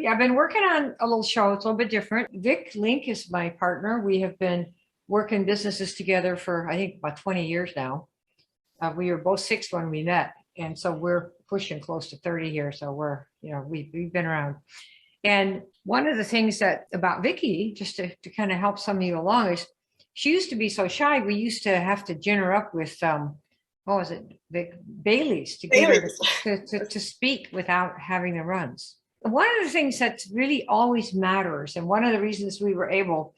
I've been working on a little show. It's a little bit different. Vic Link is my partner. We have been working businesses together for, I think, about 20 years now. We were both 6 when we met. And so we're pushing close to 30 here. So we've been around. And one of the things that about Vicky, just to kind of help some of you along, is she used to be so shy. We used to have to gin her up with, what was it, Bailey's to get her to speak without having the runs. One of the things that really always matters, and one of the reasons we were able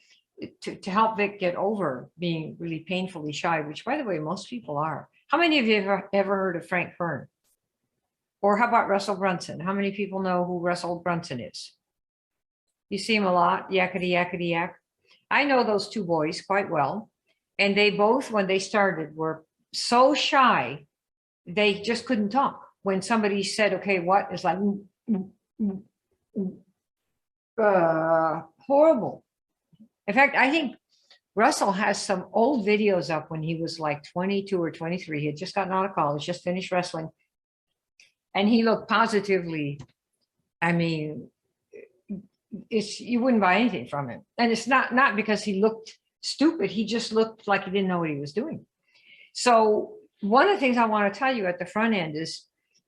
to help Vic get over being really painfully shy, which by the way, most people are. How many of you have ever heard of Frank Kern? Or how about Russell Brunson? How many people know who Russell Brunson is? You see him a lot, yakety, yakety, yak. I know those two boys quite well. And they both, when they started, were so shy, they just couldn't talk. When somebody said, okay, what? It's like, horrible. In fact, I think Russell has some old videos up when he was like 22 or 23. He had just gotten out of college, just finished wrestling. And he looked positively, I mean, you wouldn't buy anything from him. And it's not because he looked stupid. He just looked like he didn't know what he was doing. So one of the things I want to tell you at the front end is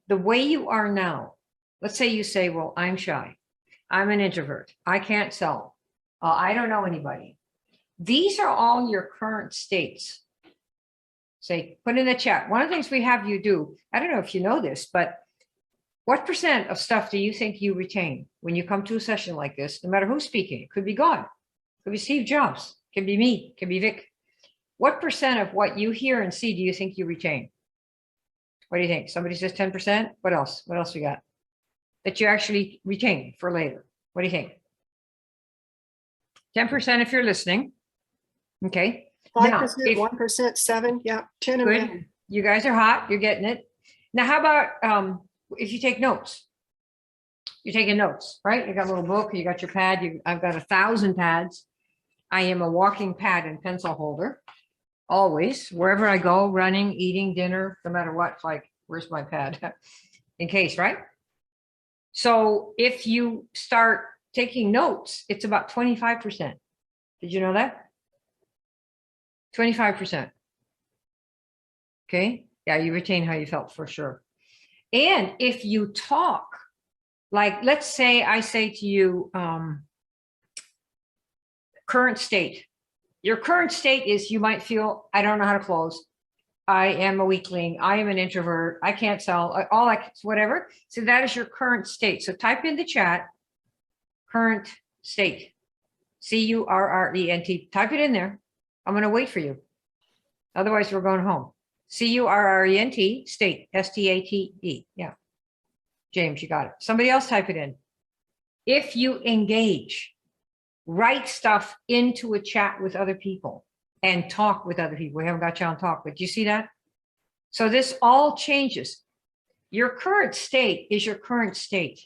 the way you are now. Let's say you say, well, I'm shy. I'm an introvert. I can't sell. I don't know anybody. These are all your current states. Say, put in the chat. One of the things we have you do, I don't know if you know this, but what % of stuff do you think you retain when you come to a session like this, no matter who's speaking? It could be God, it could be Steve Jobs, it could be me, it could be Vic. What % of what you hear and see do you think you retain? What do you think? Somebody says 10%. What else? What else we got that you actually retain for later? What do you think? 10% if you're listening. Okay. 5%, 1%, 7, yeah, 10 and good. You guys are hot. You're getting it. Now, how about if you take notes? You're taking notes, right? You got a little book. You got your pad. I've got 1,000 pads. I am a walking pad and pencil holder. Always, wherever I go, running, eating, dinner, no matter what. It's like, where's my pad? In case, right? So if you start taking notes, it's about 25%. Did you know that? 25%. Okay. Yeah, you retain how you felt for sure. And if you talk, like, let's say I say to you, current state. Your current state is you might feel, I don't know how to close. I am a weakling. I am an introvert. I can't sell, all like whatever. So that is your current state. So type in the chat, current state, CURRENT. Type it in there. I'm going to wait for you. Otherwise, we're going home. CURRENT, state, STATE. Yeah. James, you got it. Somebody else type it in. If you engage, write stuff into a chat with other people and talk with other people. We haven't got you on talk, but do you see that? So this all changes. Your current state is your current state.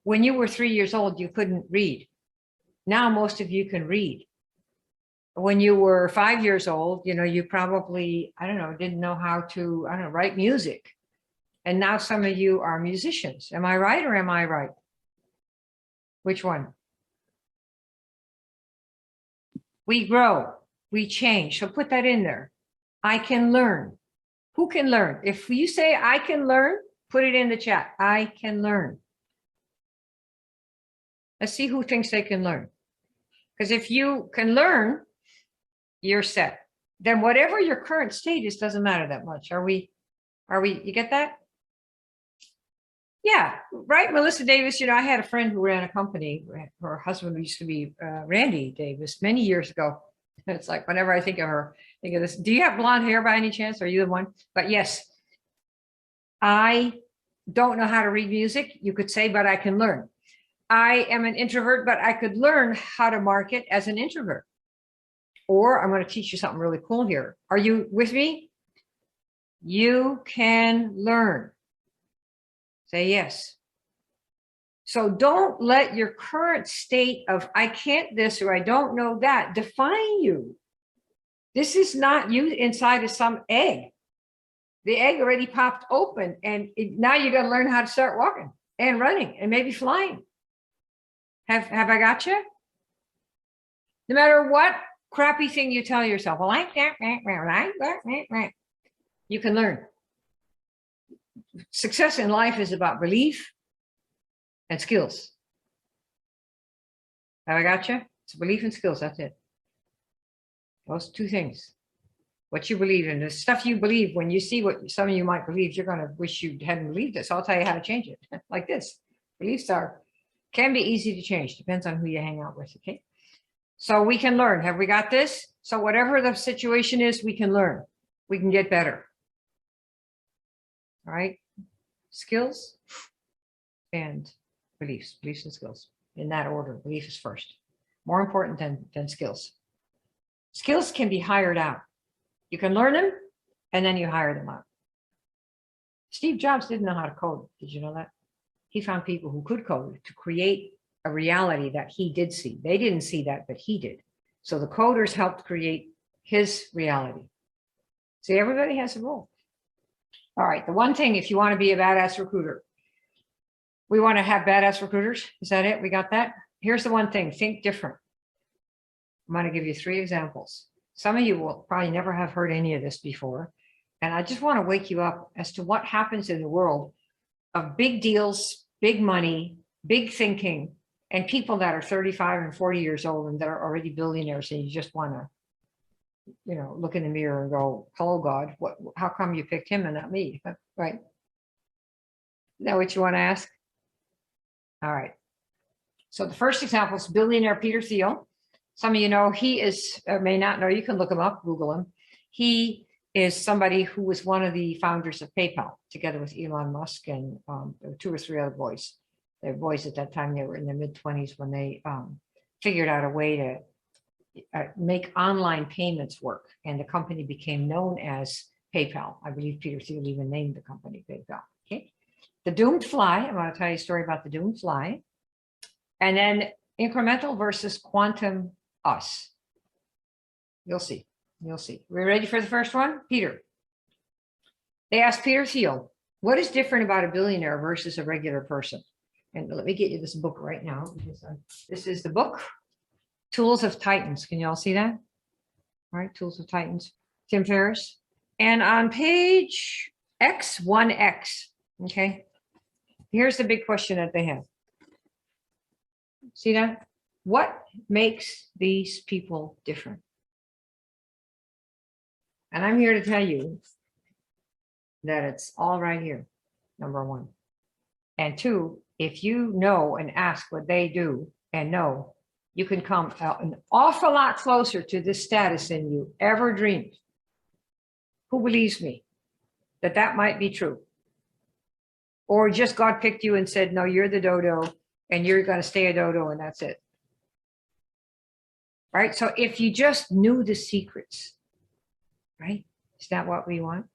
When you were 3 years old, you couldn't read. Now most of you can read. When you were 5 years old, you probably, I don't know, didn't know how to, write music. And now some of you are musicians. Am I right or am I right? Which one? We grow, we change. So put that in there. I can learn. Who can learn? If you say I can learn, put it in the chat. I can learn. Let's see who thinks they can learn. Because if you can learn, you're set. Then whatever your current state is doesn't matter that much. Are we, you get that? Yeah, right. Melissa Davis, I had a friend who ran a company. Her husband used to be Randy Davis many years ago. It's like whenever I think of her, think of this. Do you have blonde hair by any chance? Are you the one? But yes, I don't know how to read music. You could say, but I can learn. I am an introvert, but I could learn how to market as an introvert. Or I'm going to teach you something really cool here. Are you with me? You can learn. Say yes. So don't let your current state of I can't this or I don't know that define you. This is not you inside of some egg. The egg already popped open and now you got to learn how to start walking and running and maybe flying. Have I got you? No matter what crappy thing you tell yourself, well, you can learn. Success in life is about belief and skills. Have I got you? It's belief and skills. That's it. Those two things. What you believe in, the stuff you believe. When you see what some of you might believe, you're going to wish you hadn't believed it. So I'll tell you how to change it. Like this. Beliefs can be easy to change. Depends on who you hang out with. Okay. So we can learn. Have we got this? So whatever the situation is, we can learn. We can get better. All right. Skills and beliefs and skills in that order. Belief is first, more important than skills. Skills can be hired out. You can learn them and then you hire them out. Steve Jobs didn't know how to code. Did you know that? He found people who could code to create a reality that he did see. They didn't see that, but he did. So the coders helped create his reality. See, everybody has a role. All right, the one thing, if you want to be a badass recruiter, we want to have badass recruiters. Is that it? We got that? Here's the one thing, think different. I'm going to give you 3 examples. Some of you will probably never have heard any of this before. And I just want to wake you up as to what happens in the world of big deals, big money, big thinking, and people that are 35 and 40 years old and that are already billionaires, and you just want to, look in the mirror and go, hello, God, how come you picked him and not me? Right? Is that what you want to ask? All right. So the first example is billionaire Peter Thiel. Some of you know he is, or may not know, you can look him up, Google him. He is somebody who was one of the founders of PayPal, together with Elon Musk and 2 or 3 other boys. They were boys at that time. They were in their mid-20s when they figured out a way to make online payments work. And the company became known as PayPal. I believe Peter Thiel even named the company PayPal. Okay. The doomed fly. I'm going to tell you a story about the doomed fly. And then incremental versus quantum us. You'll see. You'll see. We ready for the first one? Peter. They asked Peter Thiel, what is different about a billionaire versus a regular person? And let me get you this book right now. This is the book, Tools of Titans. Can you all see that? All right, Tools of Titans, Tim Ferriss. And on page X1X, okay, here's the big question that they have. See that? What makes these people different? And I'm here to tell you that it's all right here, number 1. And 2, if you know and ask what they do and know, you can come out an awful lot closer to this status than you ever dreamed. Who believes me that that might be true? Or just God picked you and said, no, you're the dodo and you're going to stay a dodo and that's it. Right? So if you just knew the secrets, right? Is that what we want?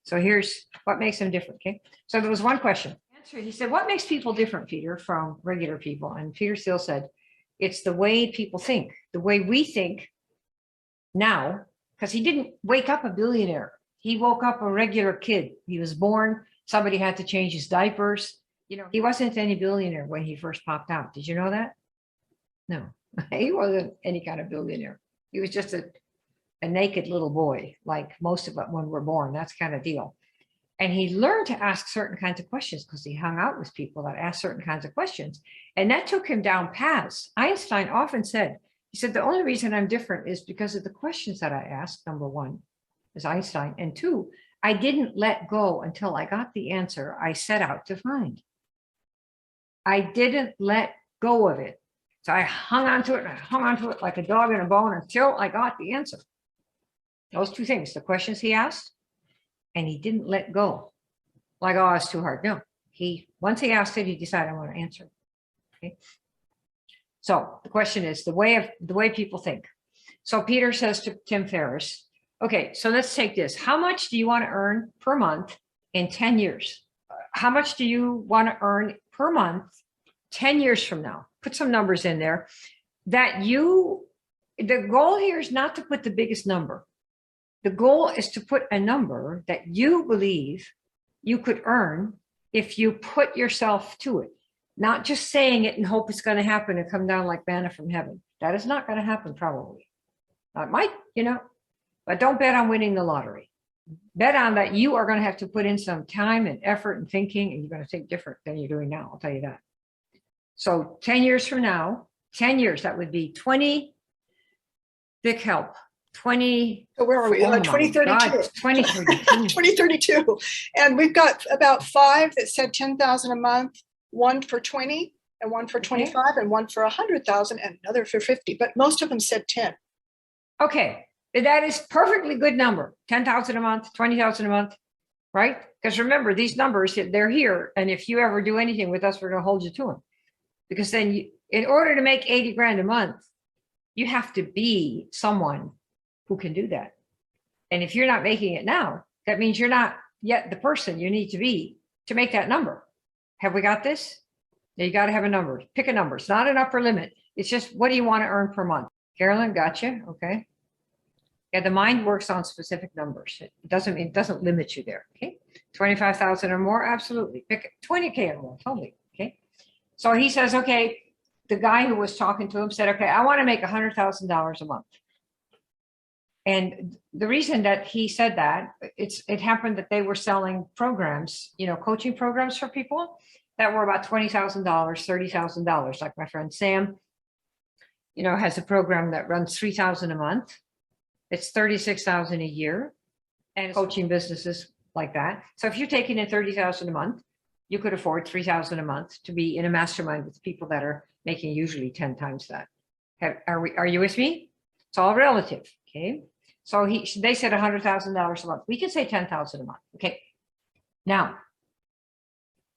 So here's what makes them different, okay? So there was one question. He said, what makes people different, Peter, from regular people? And Peter Thiel said, it's the way people think, the way we think now, because he didn't wake up a billionaire. He woke up a regular kid. He was born, somebody had to change his diapers. He wasn't any billionaire when he first popped out. Did you know that? No, he wasn't any kind of billionaire. He was just a naked little boy, like most of us when we're born, that's kind of deal. And he learned to ask certain kinds of questions because he hung out with people that asked certain kinds of questions. And that took him down paths. Einstein often said, he said, the only reason I'm different is because of the questions that I asked, number 1, is Einstein. And 2, I didn't let go until I got the answer I set out to find. I didn't let go of it. So I hung on to it and I hung on to it like a dog in a bone until I got the answer. Those 2 things, the questions he asked, and he didn't let go. Like, oh, it's too hard. No, once he asked it, he decided I want to answer. Okay. So the question is the way people think. So Peter says to Tim Ferriss, okay, so let's take this. How much do you want to earn per month in 10 years? How much do you want to earn per month 10 years from now? Put some numbers in there. The goal here is not to put the biggest number. The goal is to put a number that you believe you could earn if you put yourself to it. not just saying it and hope it's going to happen and come down like manna from heaven. That is not going to happen probably. It might, but don't bet on winning the lottery. Bet on that you are going to have to put in some time and effort and thinking, and you're going to think different than you're doing now. I'll tell you that. So 10 years from now, 10 years, that would be 20, Vic help, 20. So where are we? Oh my 2032. God, 2032. 2032. And we've got about 5 that said 10,000 a month, 1 for 20 and 1 for 25 and 1 for 100,000 and another for 50, but most of them said 10. Okay, that is perfectly good number. 10,000 a month, 20,000 a month, right? Because remember, these numbers, they're here. And if you ever do anything with us, we're going to hold you to them. Because then in order to make 80 grand a month, you have to be someone who can do that. And if you're not making it now, that means you're not yet the person you need to be to make that number. Have we got this? Now you got to have a number. Pick a number. It's not an upper limit. It's just, what do you want to earn per month? Carolyn, gotcha. Okay. Yeah, the mind works on specific numbers. It doesn't limit you there. Okay. 25,000 or more. Absolutely. Pick 20K or more. Totally. Okay. So he says, okay, the guy who was talking to him said, okay, I want to make $100,000 a month. And the reason that he said that, it happened that they were selling programs, coaching programs for people that were about $20,000, $30,000. Like my friend Sam, has a program that runs $3,000 a month. It's $36,000 a year, and coaching businesses like that. So if you're taking in $30,000 a month, you could afford $3,000 a month to be in a mastermind with people that are making usually 10 times that. Are you with me? It's all relative. Okay. So they said $100,000 a month. We can say 10,000 a month. Okay. Now,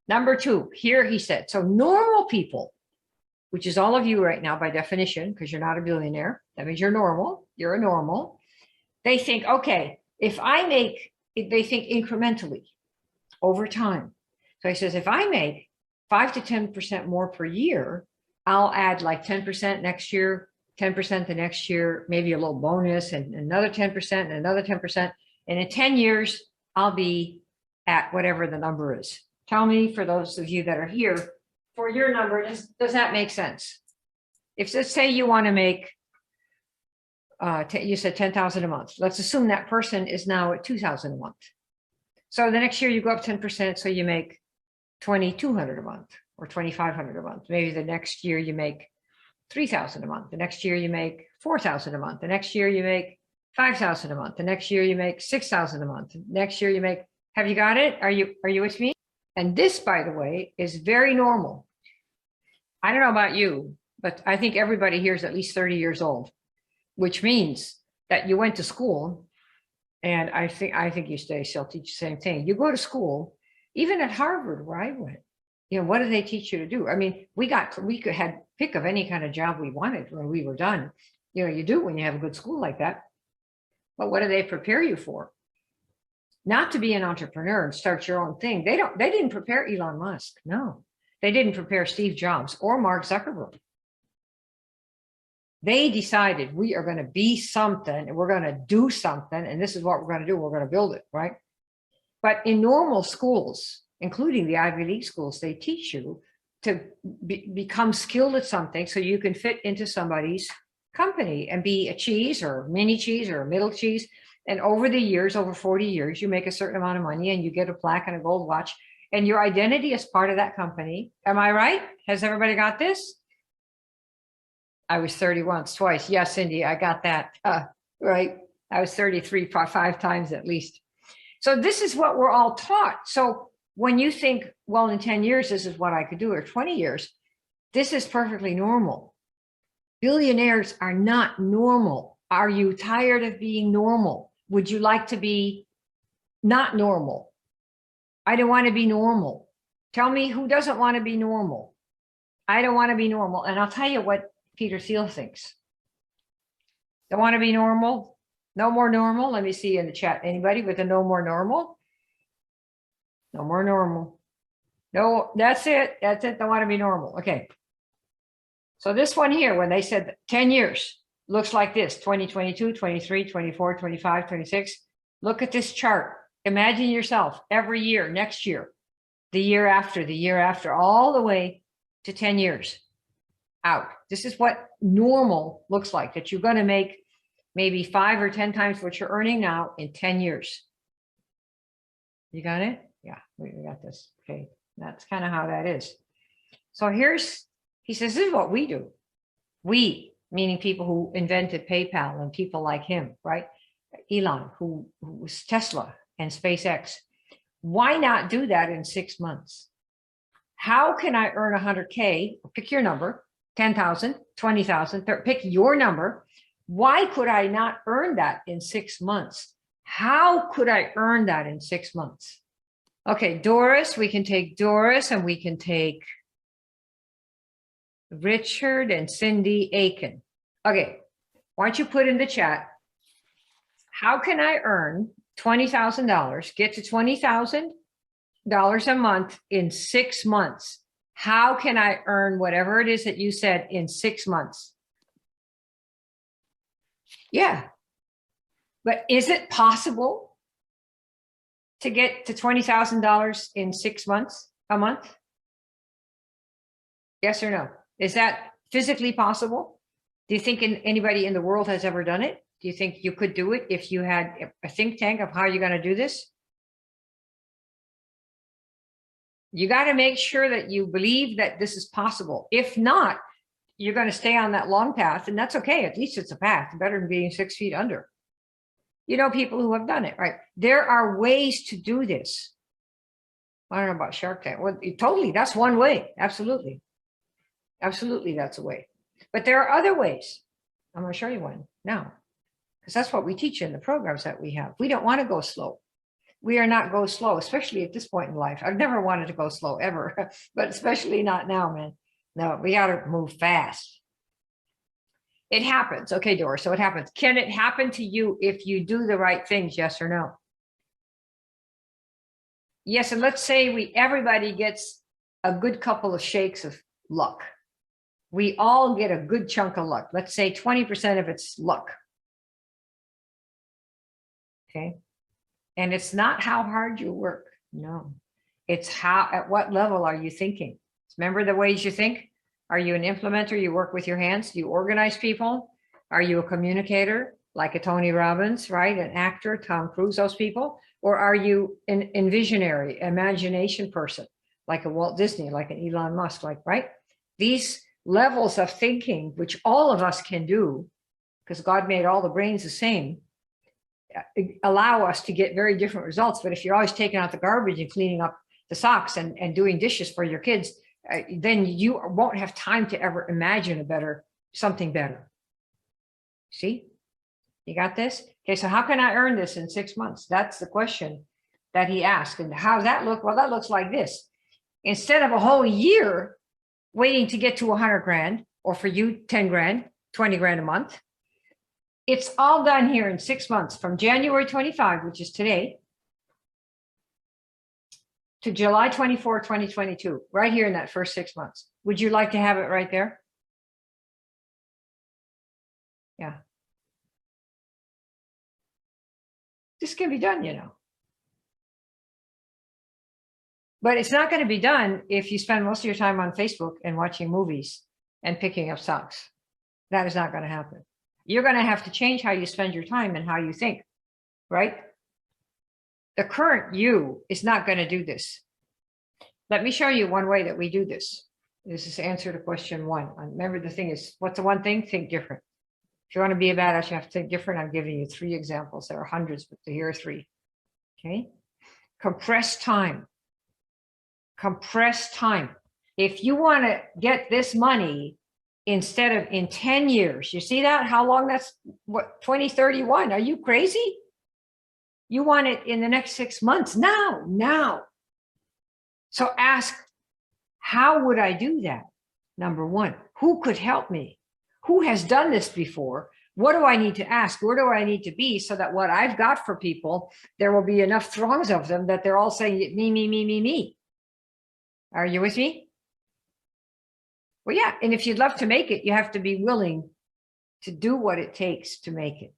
number 2, here he said, so normal people, which is all of you right now by definition, because you're not a billionaire. That means you're normal. You're a normal. They think, okay, they think incrementally over time. So he says, if I make 5 to 10% more per year, I'll add like 10% next year, 10% the next year, maybe a little bonus and another 10% and another 10%. And in 10 years, I'll be at whatever the number is. Tell me, for those of you that are here, for your number, does that make sense? If, let's say you want to make, you said 10,000 a month. Let's assume that person is now at 2,000 a month. So the next year you go up 10%, so you make 2,200 a month or 2,500 a month. Maybe the next year you make 3,000 a month. The next year you make 4,000 a month. The next year you make 5,000 a month. The next year you make 6,000 a month. Next year you make, have you got it? Are you with me? And this, by the way, is very normal. I don't know about you, but I think everybody here is at least 30 years old, which means that you went to school. And I think you still teach the same thing. You go to school, even at Harvard, where I went, what do they teach you to do? I mean, we could have pick of any kind of job we wanted when we were done. You do when you have a good school like that. But what do they prepare you for? Not to be an entrepreneur and start your own thing. They didn't prepare Elon Musk. No, they didn't prepare Steve Jobs or Mark Zuckerberg. They decided we are going to be something and we're going to do something. And this is what we're going to do. We're going to build it, right? But in normal schools, including the Ivy League schools, they teach you to become skilled at something so you can fit into somebody's company and be a cheese or mini cheese or a middle cheese. And over the years, over 40 years, you make a certain amount of money and you get a plaque and a gold watch and your identity is part of that company. Am I right? Has everybody got this? I was 30 once, twice. Yes, Cindy, I got that. Right. I was 33, 5 times at least. So this is what we're all taught. So when you think, well, in 10 years, this is what I could do, or 20 years, this is perfectly normal. Billionaires are not normal. Are you tired of being normal? Would you like to be not normal? I don't want to be normal. Tell me who doesn't want to be normal. I don't want to be normal. And I'll tell you what Peter Thiel thinks. Don't want to be normal? No more normal? Let me see in the chat. Anybody with a no more normal? No more normal. No, that's it. That's it. Don't want to be normal. Okay. So this one here, when they said 10 years, looks like this, 2022, 23, 24, 25, 26. Look at this chart. Imagine yourself every year, next year, the year after, all the way to 10 years out. This is what normal looks like, that you're going to make maybe 5 or 10 times what you're earning now in 10 years. You got it? Yeah, we got this. Okay, that's kind of how that is. So he says, this is what we do. We, meaning people who invented PayPal and people like him, right? Elon, who was Tesla and SpaceX. Why not do that in 6 months? How can I earn 100K? Pick your number, 10,000, 20,000, pick your number. Why could I not earn that in 6 months? How could I earn that in 6 months? Okay, Doris, we can take Doris, and we can take Richard and Cindy Aiken. Okay, why don't you put in the chat, how can I earn $20,000, get to $20,000 a month in 6 months? How can I earn whatever it is that you said in 6 months? Yeah. But is it possible to get to $20,000 in 6 months, a month? Yes or no? Is that physically possible? Do you think anybody in the world has ever done it? Do you think you could do it if you had a think tank of how you're going to do this? You got to make sure that you believe that this is possible. If not, you're going to stay on that long path, and that's okay. At least it's a path, better than being 6 feet under. You know, people who have done it, right? There are ways to do this. I don't know about Shark Tank. Well, totally, that's one way. Absolutely. Absolutely, that's a way. But there are other ways. I'm going to show you one now, because that's what we teach in the programs that we have. We don't want to go slow. We are not go slow, especially at this point in life. I've never wanted to go slow ever, but especially not now, man. No, we got to move fast. It happens. Okay, Doris, so it happens. Can it happen to you if you do the right things? Yes or no? Yes, and let's say everybody gets a good couple of shakes of luck. We all get a good chunk of luck. Let's say 20% of it's luck. Okay. And it's not how hard you work. No, it's at what level are you thinking? Remember the ways you think? Are you an implementer? You work with your hands? Do you organize people? Are you a communicator like a Tony Robbins, right? An actor, Tom Cruise, those people? Or are you an visionary, imagination person like a Walt Disney, like an Elon Musk, right? These levels of thinking, which all of us can do, because God made all the brains the same, allow us to get very different results. But if you're always taking out the garbage and cleaning up the socks and doing dishes for your kids, then you won't have time to ever imagine something better. See, you got this? Okay, so how can I earn this in 6 months? That's the question that he asked. And how does that look? Well, that looks like this. Instead of a whole year waiting to get to 100 grand, or for you, 10 grand, 20 grand a month, it's all done here in 6 months, from January 25, which is today, to July 24, 2022, right here in that first 6 months. Would you like to have it right there? Yeah. This can be done, you know. But it's not going to be done if you spend most of your time on Facebook and watching movies and picking up socks. That is not going to happen. You're going to have to change how you spend your time and how you think, right? The current you is not going to do this. Let me show you one way that we do this. This is answer to question 1. Remember, the thing is, what's the one thing? Think different. If you want to be a badass, you have to think different. I'm giving you 3 examples. There are hundreds, but here are 3. Okay. Compress time. Compress time. If you want to get this money instead of in 10 years, you see that? How long that's, what, 2031? Are you crazy? You want it in the next 6 months, now. So ask, how would I do that? Number 1, who could help me? Who has done this before? What do I need to ask? Where do I need to be so that what I've got for people, there will be enough throngs of them that they're all saying me, me, me, me, me. Are you with me? Well, yeah. And if you'd love to make it, you have to be willing to do what it takes to make it.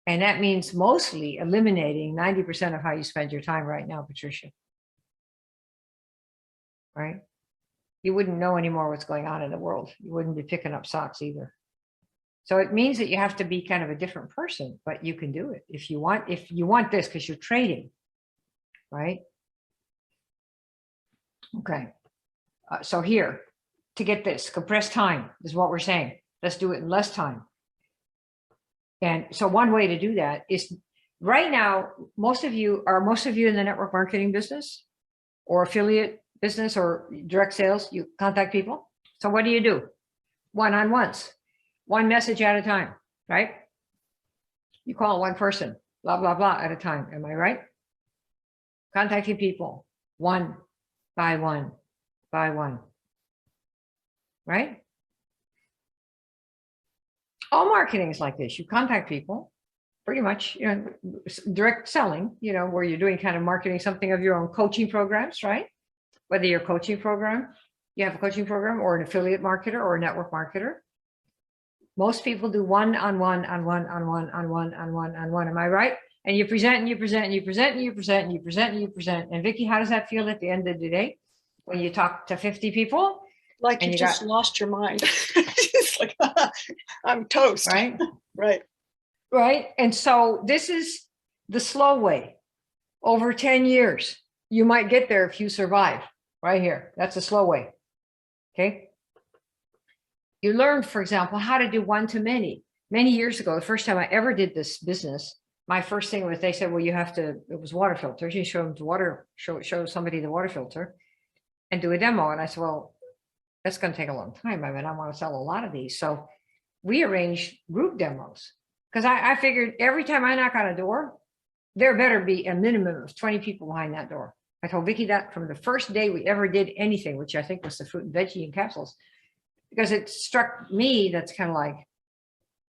And that means mostly eliminating 90% of how you spend your time right now, Patricia. Right? you wouldn't know anymore what's going on in the world. You wouldn't be picking up socks either. So it means that you have to be kind of a different person, but you can do it if you want this, because you're trading, right? Okay. So here, to get this, compressed time is what we're saying. Let's do it in less time. And so one way to do that is, right now, most of you in the network marketing business or affiliate business or direct sales, you contact people. So what do? One-on-ones, one message at a time, right? You call one person, blah, blah, blah at a time. Am I right? Contacting people one by one by one, right? All marketing is like this. You contact people pretty much, direct selling, where you're doing kind of marketing something of your own, coaching programs, right? Whether you're a coaching program, you have a coaching program, or an affiliate marketer or a network marketer. Most people do one-on-one. Am I right? And you present and you present and you present and you present and you present and you present. And Vicki, how does that feel at the end of the day when you talk to 50 people? Like you just lost your mind. It's like, I'm toast. Right? Right. Right. And so this is the slow way. Over 10 years, you might get there if you survive. Right here. That's a slow way. Okay. You learn, for example, how to do one-to-many. Many years ago, the first time I ever did this business, my first thing was, they said, well, it was water filters. You show them the water, show somebody the water filter and do a demo. And I said, well, that's going to take a long time. I mean, I want to sell a lot of these. So we arranged group demos, because I figured every time I knock on a door, there better be a minimum of 20 people behind that door. I told Vicki that from the first day we ever did anything, which I think was the fruit and veggie and capsules, because it struck me that's kind of like,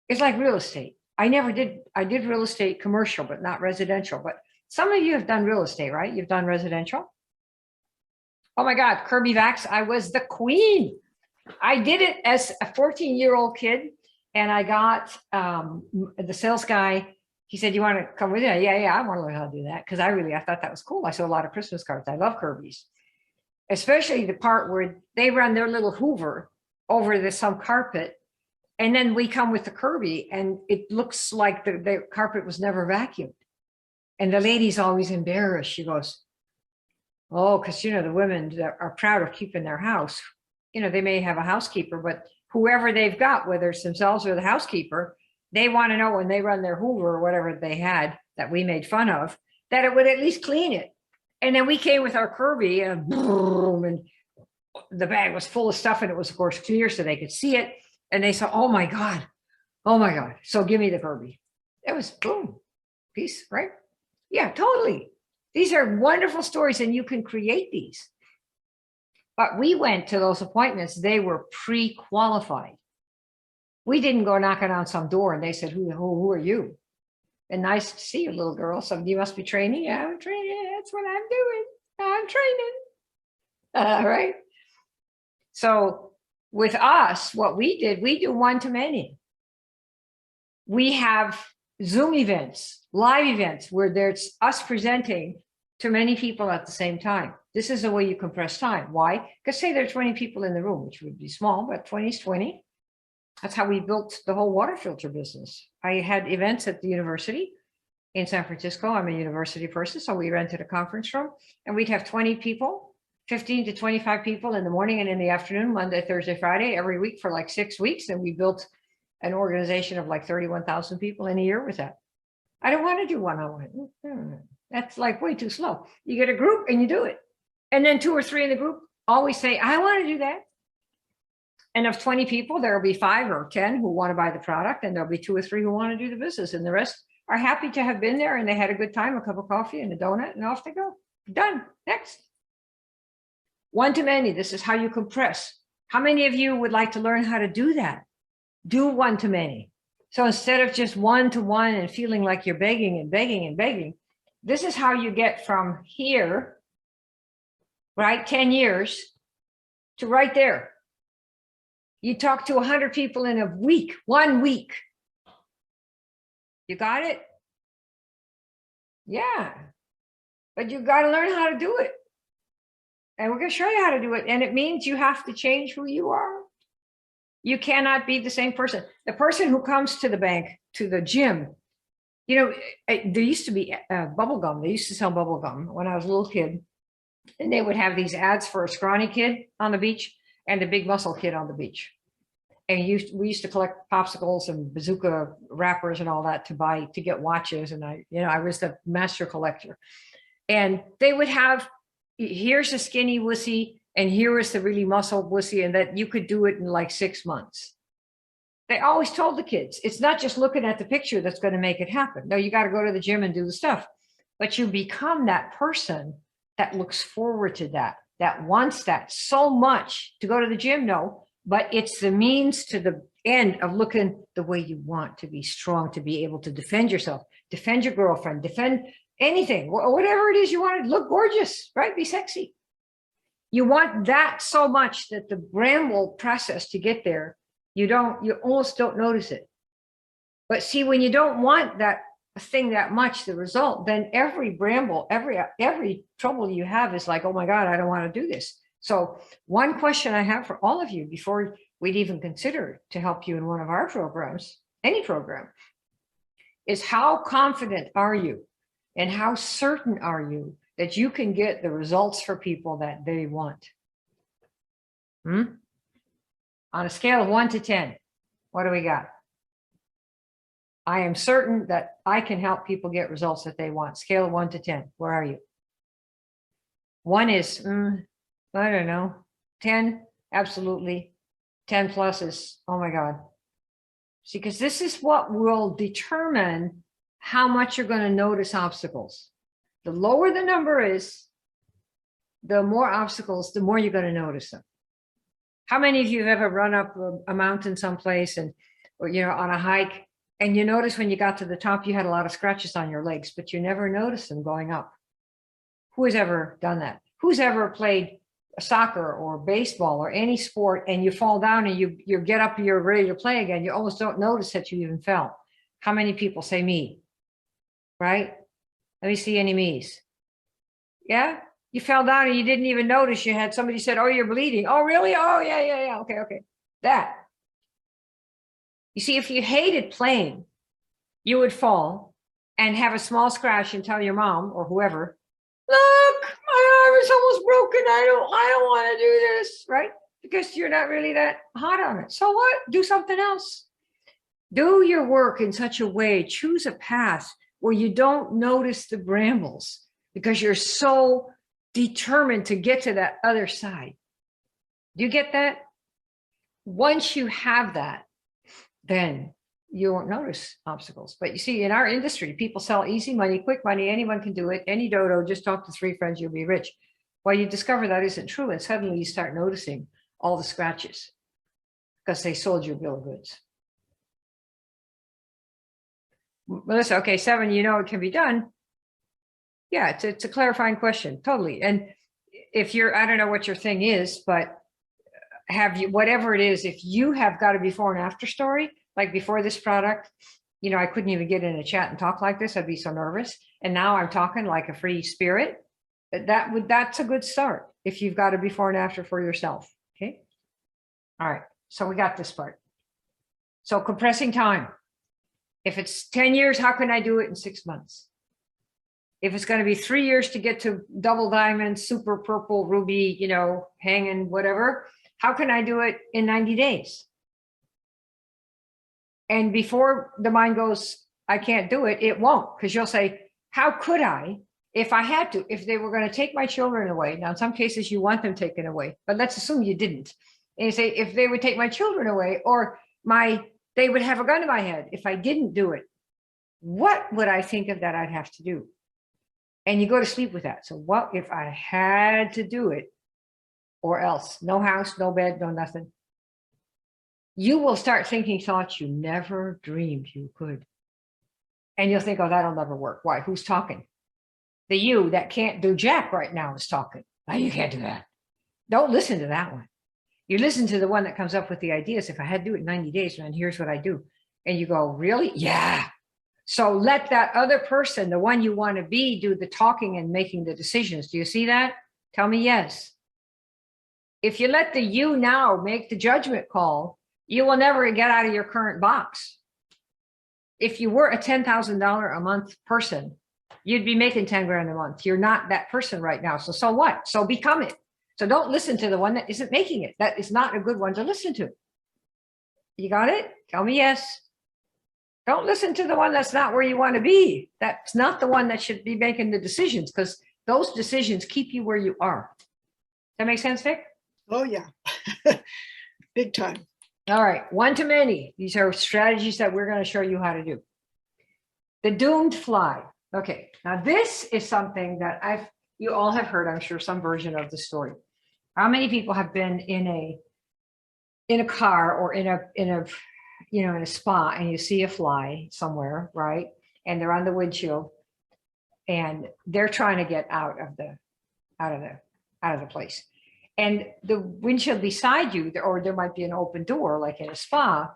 it's like real estate. I did real estate commercial, but not residential. But some of you have done real estate, right? You've done residential. Oh my God, Kirby Vax, I was the queen. I did it as a 14-year-old kid, and I got the sales guy. He said, "You want to come with me?" Yeah, I want to learn how to do that, because I thought that was cool. I saw a lot of Christmas cards. I love Kirby's, especially the part where they run their little Hoover over some carpet, and then we come with the Kirby, and it looks like the carpet was never vacuumed. And the lady's always embarrassed. She goes, "Oh, because the women that are proud of keeping their house, they may have a housekeeper, but whoever they've got, whether it's themselves or the housekeeper, they want to know when they run their Hoover or whatever they had that we made fun of, that it would at least clean it." And then we came with our Kirby, and boom, and the bag was full of stuff, and it was, of course, clear so they could see it. And they said, oh my God. So give me the Kirby. It was boom, peace, right? Yeah, totally. These are wonderful stories, and you can create these. But we went to those appointments. They were pre-qualified. We didn't go knocking on some door and they said, who are you? And nice to see you, little girl. So you must be training. Yeah, I'm training. That's what I'm doing. I'm training. Right. So with us, what we did, we do one-to-many. We have Zoom events, live events, where there's us presenting to many people at the same time. This is the way you compress time. Why? Because say there are 20 people in the room, which would be small, but 20 is 20. That's how we built the whole water filter business. I had events at the university in San Francisco. I'm a university person, so we rented a conference room, and we'd have 20 people, 15 to 25 people in the morning and in the afternoon, Monday, Thursday, Friday, every week for like 6 weeks. And we built an organization of like 31,000 people in a year with that. I don't want to do one-on-one. That's like way too slow. You get a group and you do it. And then 2 or 3 in the group always say, I want to do that. And of 20 people, there will be 5 or 10 who want to buy the product, and there'll be 2 or 3 who want to do the business. And the rest are happy to have been there, and they had a good time, a cup of coffee and a donut, and off they go. Done. Next. One-to-many. This is how you compress. How many of you would like to learn how to do that? Do one-to-many. So instead of just one-to-one and feeling like you're begging and begging and begging, this is how you get from here, right, 10 years, to right there. You talk to 100 people in a week, 1 week. You got it? Yeah. But you got to learn how to do it. And we're going to show you how to do it. And it means you have to change who you are. You cannot be the same person. The person who comes to the bank, to the gym, you know, there used to be bubble gum. They used to sell bubble gum when I was a little kid. And they would have these ads for a scrawny kid on the beach and a big muscle kid on the beach. And we used to collect popsicles and bazooka wrappers and all that to get watches. And I was the master collector. And they would have, here's a skinny wussy, and here was the really muscled wussy, and that you could do it in like 6 months. They always told the kids, it's not just looking at the picture that's going to make it happen. No, you got to go to the gym and do the stuff. But you become that person that looks forward to that wants that so much to go to the gym. No, but it's the means to the end of looking the way you want, to be strong, to be able to defend yourself, defend your girlfriend, defend anything, whatever it is you want to look gorgeous, right? Be sexy. You want that so much that the bramble process to get there, you almost don't notice it. But see, when you don't want that thing that much, the result, then every bramble, every trouble you have is like, oh my God, I don't want to do this. So one question I have for all of you before we'd even consider to help you in one of our programs, any program, is how confident are you and how certain are you that you can get the results for people that they want? On a scale of 1 to 10, what do we got? I am certain that I can help people get results that they want. Scale of 1 to 10, where are you? 1 is, I don't know. 10, absolutely. 10 plus is, oh my God. See, because this is what will determine how much you're going to notice obstacles. The lower the number is, the more obstacles, the more you're going to notice them. How many of you have ever run up a mountain someplace or on a hike, and you notice when you got to the top, you had a lot of scratches on your legs, but you never noticed them going up? Who has ever done that? Who's ever played soccer or baseball or any sport, and you fall down and you get up and you're ready to play again? You almost don't notice that you even fell. How many people say me? Right? Let me see any me's. Yeah? You fell down and you didn't even notice. You had somebody said, oh, you're bleeding. Oh, really? Oh, yeah. Okay. That. You see, if you hated playing, you would fall and have a small scratch and tell your mom or whoever, look, my arm is almost broken. I don't want to do this, right? Because you're not really that hot on it. So what? Do something else. Do your work in such a way, choose a path where you don't notice the brambles because you're so determined to get to that other side. Do you get that? Once you have that, then you won't notice obstacles. But you see, in our industry, people sell easy money, quick money. Anyone can do it. Any dodo, just talk to 3 friends, you'll be rich. Well, you discover that isn't true. And suddenly you start noticing all the scratches because they sold you a bill of goods. Melissa, okay, 7, it can be done. Yeah, it's a clarifying question, totally. And if I don't know what your thing is, but whatever it is, if you have got a before and after story, like before this product, I couldn't even get in a chat and talk like this. I'd be so nervous. And now I'm talking like a free spirit. That's a good start if you've got a before and after for yourself. Okay. All right. So we got this part. So compressing time. If it's 10 years, how can I do it in 6 months? If it's going to be 3 years to get to double diamond, super purple, ruby, hanging, whatever, how can I do it in 90 days? And before the mind goes, I can't do it, it won't, because you'll say, how could I, if I had to, if they were going to take my children away? Now, in some cases, you want them taken away, but let's assume you didn't. And you say, if they would take my children away, or they would have a gun to my head if I didn't do it, what would I think of that I'd have to do? And you go to sleep with that. So what if I had to do it, or else? No house, no bed, no nothing. You will start thinking thoughts you never dreamed you could. And you'll think, oh, that'll never work. Why? Who's talking? The you that can't do jack right now is talking. Oh, you can't do that. Don't listen to that one. You listen to the one that comes up with the ideas. If I had to do it in 90 days, man, here's what I do. And you go, really? Yeah. So let that other person, the one you want to be, do the talking and making the decisions. Do you see that? Tell me yes. If you let the you now make the judgment call, you will never get out of your current box. If you were a $10,000 a month person, you'd be making 10 grand a month. You're not that person right now. So what? So become it. So don't listen to the one that isn't making it. That is not a good one to listen to. You got it? Tell me yes. Don't listen to the one that's not where you want to be. That's not the one that should be making the decisions, because those decisions keep you where you are. That make sense, Vic? Oh, yeah. Big time. All right. One to many. These are strategies that we're going to show you how to do. The doomed fly. Okay. Now this is something that you all have heard, I'm sure, some version of the story. How many people have been in a car or in a spa, and you see a fly somewhere, right? And they're on the windshield and they're trying to get out of the place. And the windshield beside you, or there might be an open door, like in a spa,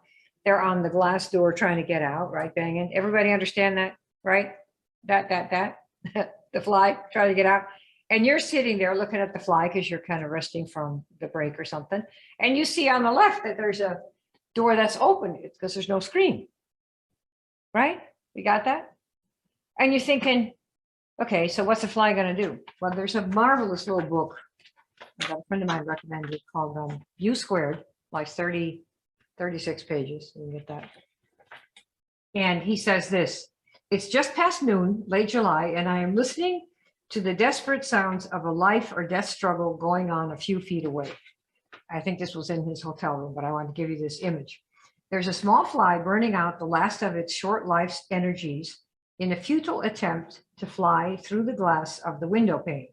they're on the glass door trying to get out, right? Banging. Everybody understand that, right? That, the fly trying to get out. And you're sitting there looking at the fly because you're kind of resting from the break or something. And you see on the left that there's a door that's open because there's no screen, right? You got that? And you're thinking, okay, so what's the fly going to do? Well, there's a marvelous little book that a friend of mine recommended called U Squared, like 36 pages. You can get that. And he says this: it's just past noon, late July, and I am listening to the desperate sounds of a life or death struggle going on a few feet away. I think this was in his hotel room, but I want to give you this image. There's a small fly burning out the last of its short life's energies in a futile attempt to fly through the glass of the window pane.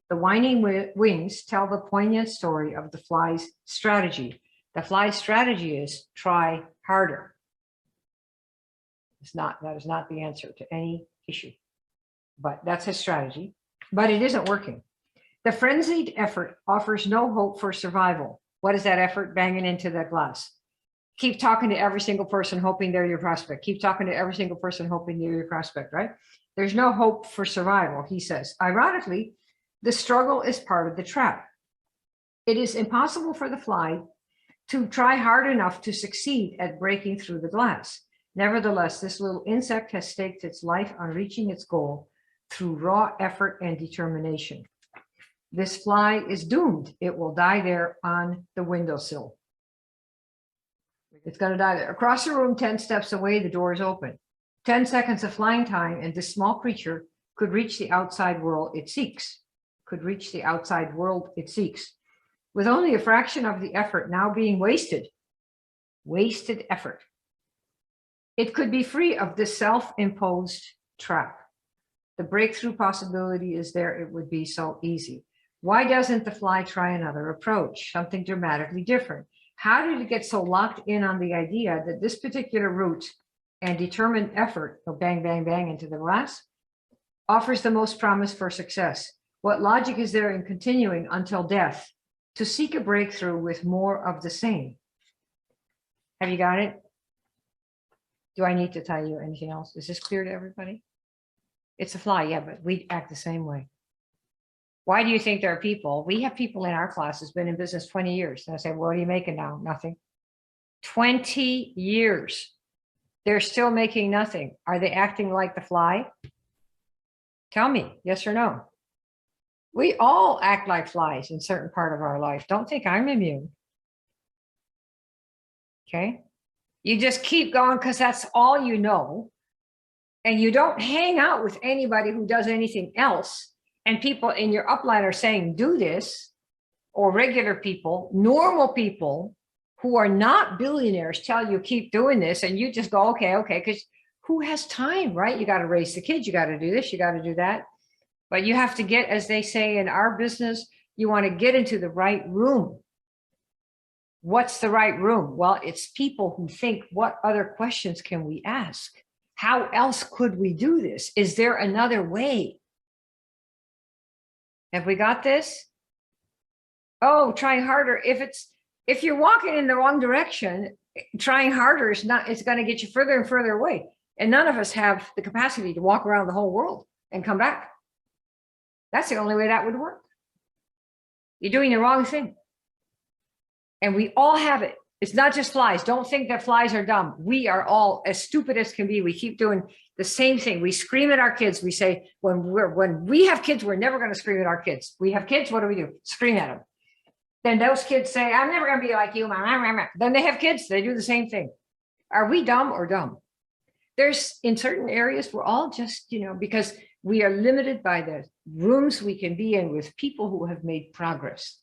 The whining wings tell the poignant story of the fly's strategy. The fly's strategy is try harder. That is not the answer to any issue, but that's his strategy, but it isn't working. The frenzied effort offers no hope for survival. What is that effort? Banging into that glass. Keep talking to every single person, hoping they're your prospect. Keep talking to every single person, hoping they're your prospect, right? There's no hope for survival, he says. Ironically, the struggle is part of the trap. It is impossible for the fly to try hard enough to succeed at breaking through the glass. Nevertheless, this little insect has staked its life on reaching its goal through raw effort and determination. This fly is doomed. It will die there on the windowsill. It's going to die there. Across the room, 10 steps away, the door is open. 10 seconds of flying time, and this small creature could reach the outside world it seeks. With only a fraction of the effort now being wasted effort. It could be free of this self-imposed trap. The breakthrough possibility is there. It would be so easy. Why doesn't the fly try another approach, something dramatically different? How did it get so locked in on the idea that this particular route and determined effort, bang, bang, bang into the glass, offers the most promise for success? What logic is there in continuing until death to seek a breakthrough with more of the same? Have you got it? Do I need to tell you anything else? Is this clear to everybody? It's a fly, yeah, but we act the same way. Why do you think there are people? We have people in our class who's been in business 20 years. And I say, what are you making now? Nothing. 20 years. They're still making nothing. Are they acting like the fly? Tell me, yes or no. We all act like flies in a certain part of our life. Don't think I'm immune. Okay. You just keep going because that's all you know. And you don't hang out with anybody who does anything else. And people in your upline are saying, do this, or regular people, normal people who are not billionaires tell you keep doing this. And you just go, okay, because who has time, right? You got to raise the kids. You got to do this. You got to do that. But you have to get, as they say in our business, you want to get into the right room. What's the right room? Well, it's people who think, what other questions can we ask? How else could we do this? Is there another way? Have we got this? Oh, try harder. If you're walking in the wrong direction, trying harder is not, it's going to get you further and further away. And none of us have the capacity to walk around the whole world and come back. That's the only way that would work. You're doing the wrong thing. And we all have it. It's not just flies. Don't think that flies are dumb. We are all as stupid as can be. We keep doing the same thing. We scream at our kids. We say, when we have kids, we're never going to scream at our kids. We have kids. What do? Scream at them. Then those kids say, I'm never going to be like you. Then they have kids. They do the same thing. Are we dumb or dumb? There's in certain areas, we're all just, because we are limited by the rooms we can be in with people who have made progress,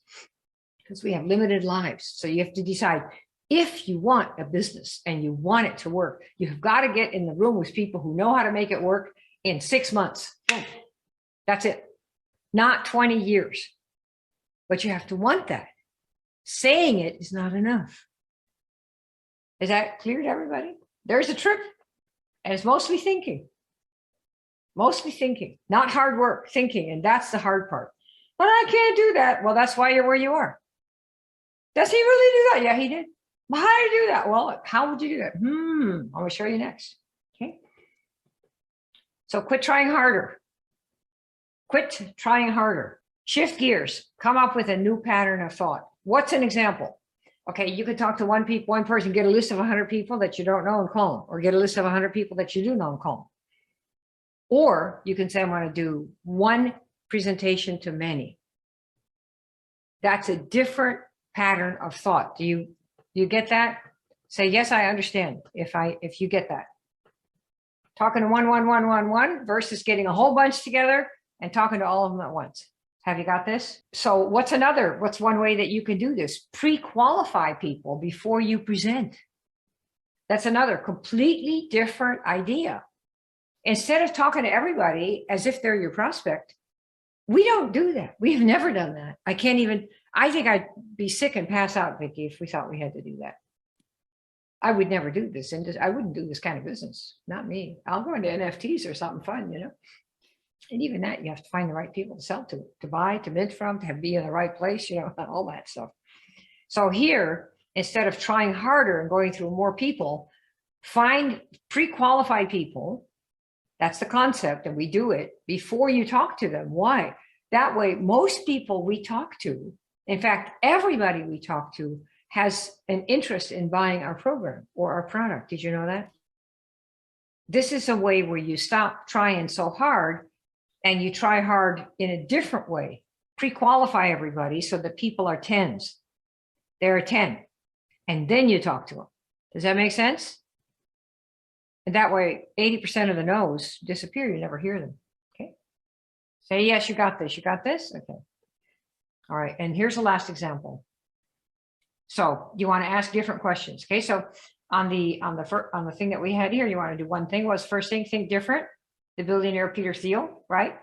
because we have limited lives. So you have to decide, if you want a business and you want it to work, you've got to get in the room with people who know how to make it work in 6 months. That's it. Not 20 years. But you have to want that. Saying it is not enough. Is that clear to everybody? There's a trick. And it's mostly thinking. Mostly thinking, not hard work, thinking. And that's the hard part. But I can't do that. Well, that's why you're where you are. Does he really do that? Yeah, he did. Well, how do you do that? Well, how would you do that? I'm going to show you next. Okay. So quit trying harder. Quit trying harder. Shift gears. Come up with a new pattern of thought. What's an example? Okay, you could talk to one person, get a list of 100 people that you don't know and call them, or get a list of 100 people that you do know and call them. Or you can say, I'm going to do one presentation to many. That's a different pattern of thought. Do you get that? Say, yes, I understand. If you get that. Talking to one versus getting a whole bunch together and talking to all of them at once. Have you got this? So what's one way that you can do this? Pre-qualify people before you present. That's another completely different idea. Instead of talking to everybody as if they're your prospect, we don't do that. We've never done that. I think I'd be sick and pass out, Vicki, if we thought we had to do that. I would never do this. And I wouldn't do this kind of business. Not me. I'll go into NFTs or something fun, And even that, you have to find the right people to sell to buy, to mint from, to be in the right place, all that stuff. So here, instead of trying harder and going through more people, find pre-qualified people. That's the concept, and we do it before you talk to them. Why? That way, most people we talk to, in fact, everybody we talk to has an interest in buying our program or our product. Did you know that? This is a way where you stop trying so hard and you try hard in a different way. Pre-qualify everybody so that people are 10s. They're a 10. And then you talk to them. Does that make sense? And that way, 80% of the no's disappear. You never hear them. Okay. Say, yes, you got this. You got this? Okay. All right. And here's the last example. So you want to ask different questions. Okay. So on the thing that we had here, you want to do one thing. What's first thing? Think different. The billionaire Peter Thiel, right?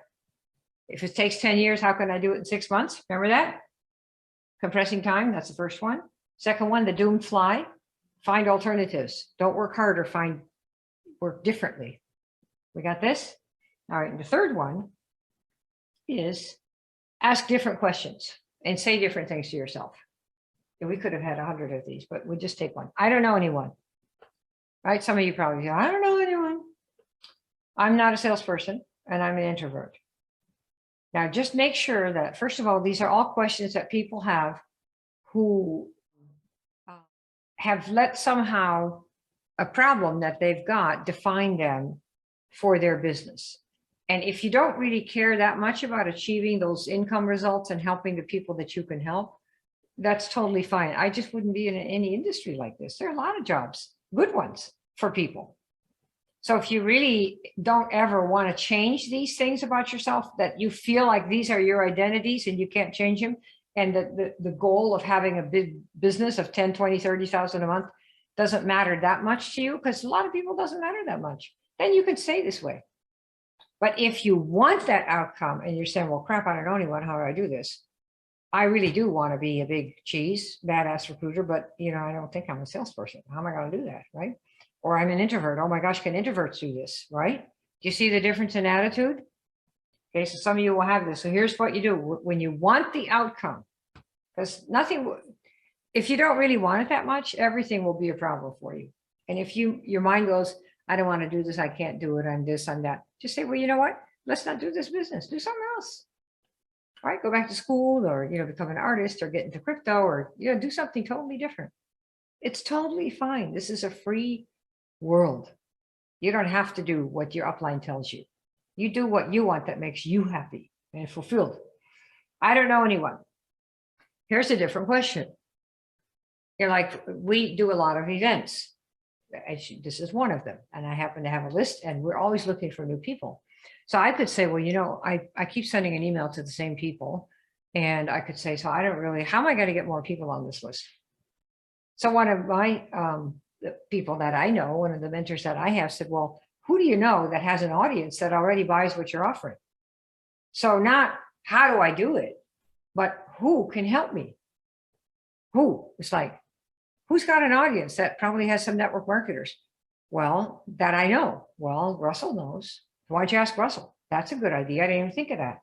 If it takes 10 years, how can I do it in 6 months? Remember that? Compressing time. That's the first one. Second one, the doomed fly. Find alternatives. Don't work harder. Work differently. We got this? All right. And the third one is ask different questions and say different things to yourself. And we could have had 100 of these, but we'll just take one. I don't know anyone. Right? Some of you probably go, I don't know anyone. I'm not a salesperson and I'm an introvert. Now, just make sure that, first of all, these are all questions that people have who have let somehow a problem that they've got define them for their business. And if you don't really care that much about achieving those income results and helping the people that you can help, that's totally fine. I just wouldn't be in any industry like this. There are a lot of jobs, good ones for people. So if you really don't ever want to change these things about yourself, that you feel like these are your identities and you can't change them, and the goal of having a big business of 10, 20, 30,000 a month doesn't matter that much to you, because a lot of people doesn't matter that much, then you can stay this way. But if you want that outcome and you're saying, well, crap, I don't know anyone, how do I do this? I really do want to be a big cheese, badass recruiter, but I don't think I'm a salesperson. How am I going to do that, right? Or I'm an introvert. Oh my gosh, can introverts do this, right? Do you see the difference in attitude? Okay, so some of you will have this. So here's what you do. When you want the outcome, because if you don't really want it that much, everything will be a problem for you. And if your mind goes, I don't want to do this, I can't do it, I'm this, I'm that. Just say, well, you know what? Let's not do this business. Do something else. right? Go back to school or, become an artist or get into crypto or, do something totally different. It's totally fine. This is a free world. You don't have to do what your upline tells you. You do what you want that makes you happy and fulfilled. I don't know anyone. Here's a different question. You're like, we do a lot of events. This is one of them. And I happen to have a list and we're always looking for new people. So I could say, well, I keep sending an email to the same people. And I could say, so I don't really, how am I going to get more people on this list? So one of my the people that I know, one of the mentors that I have said, well, who do you know that has an audience that already buys what you're offering? So not how do I do it, but who can help me? Who? It's like, who's got an audience that probably has some network marketers? Well, that I know. Well, Russell knows. Why don't you ask Russell? That's a good idea. I didn't even think of that.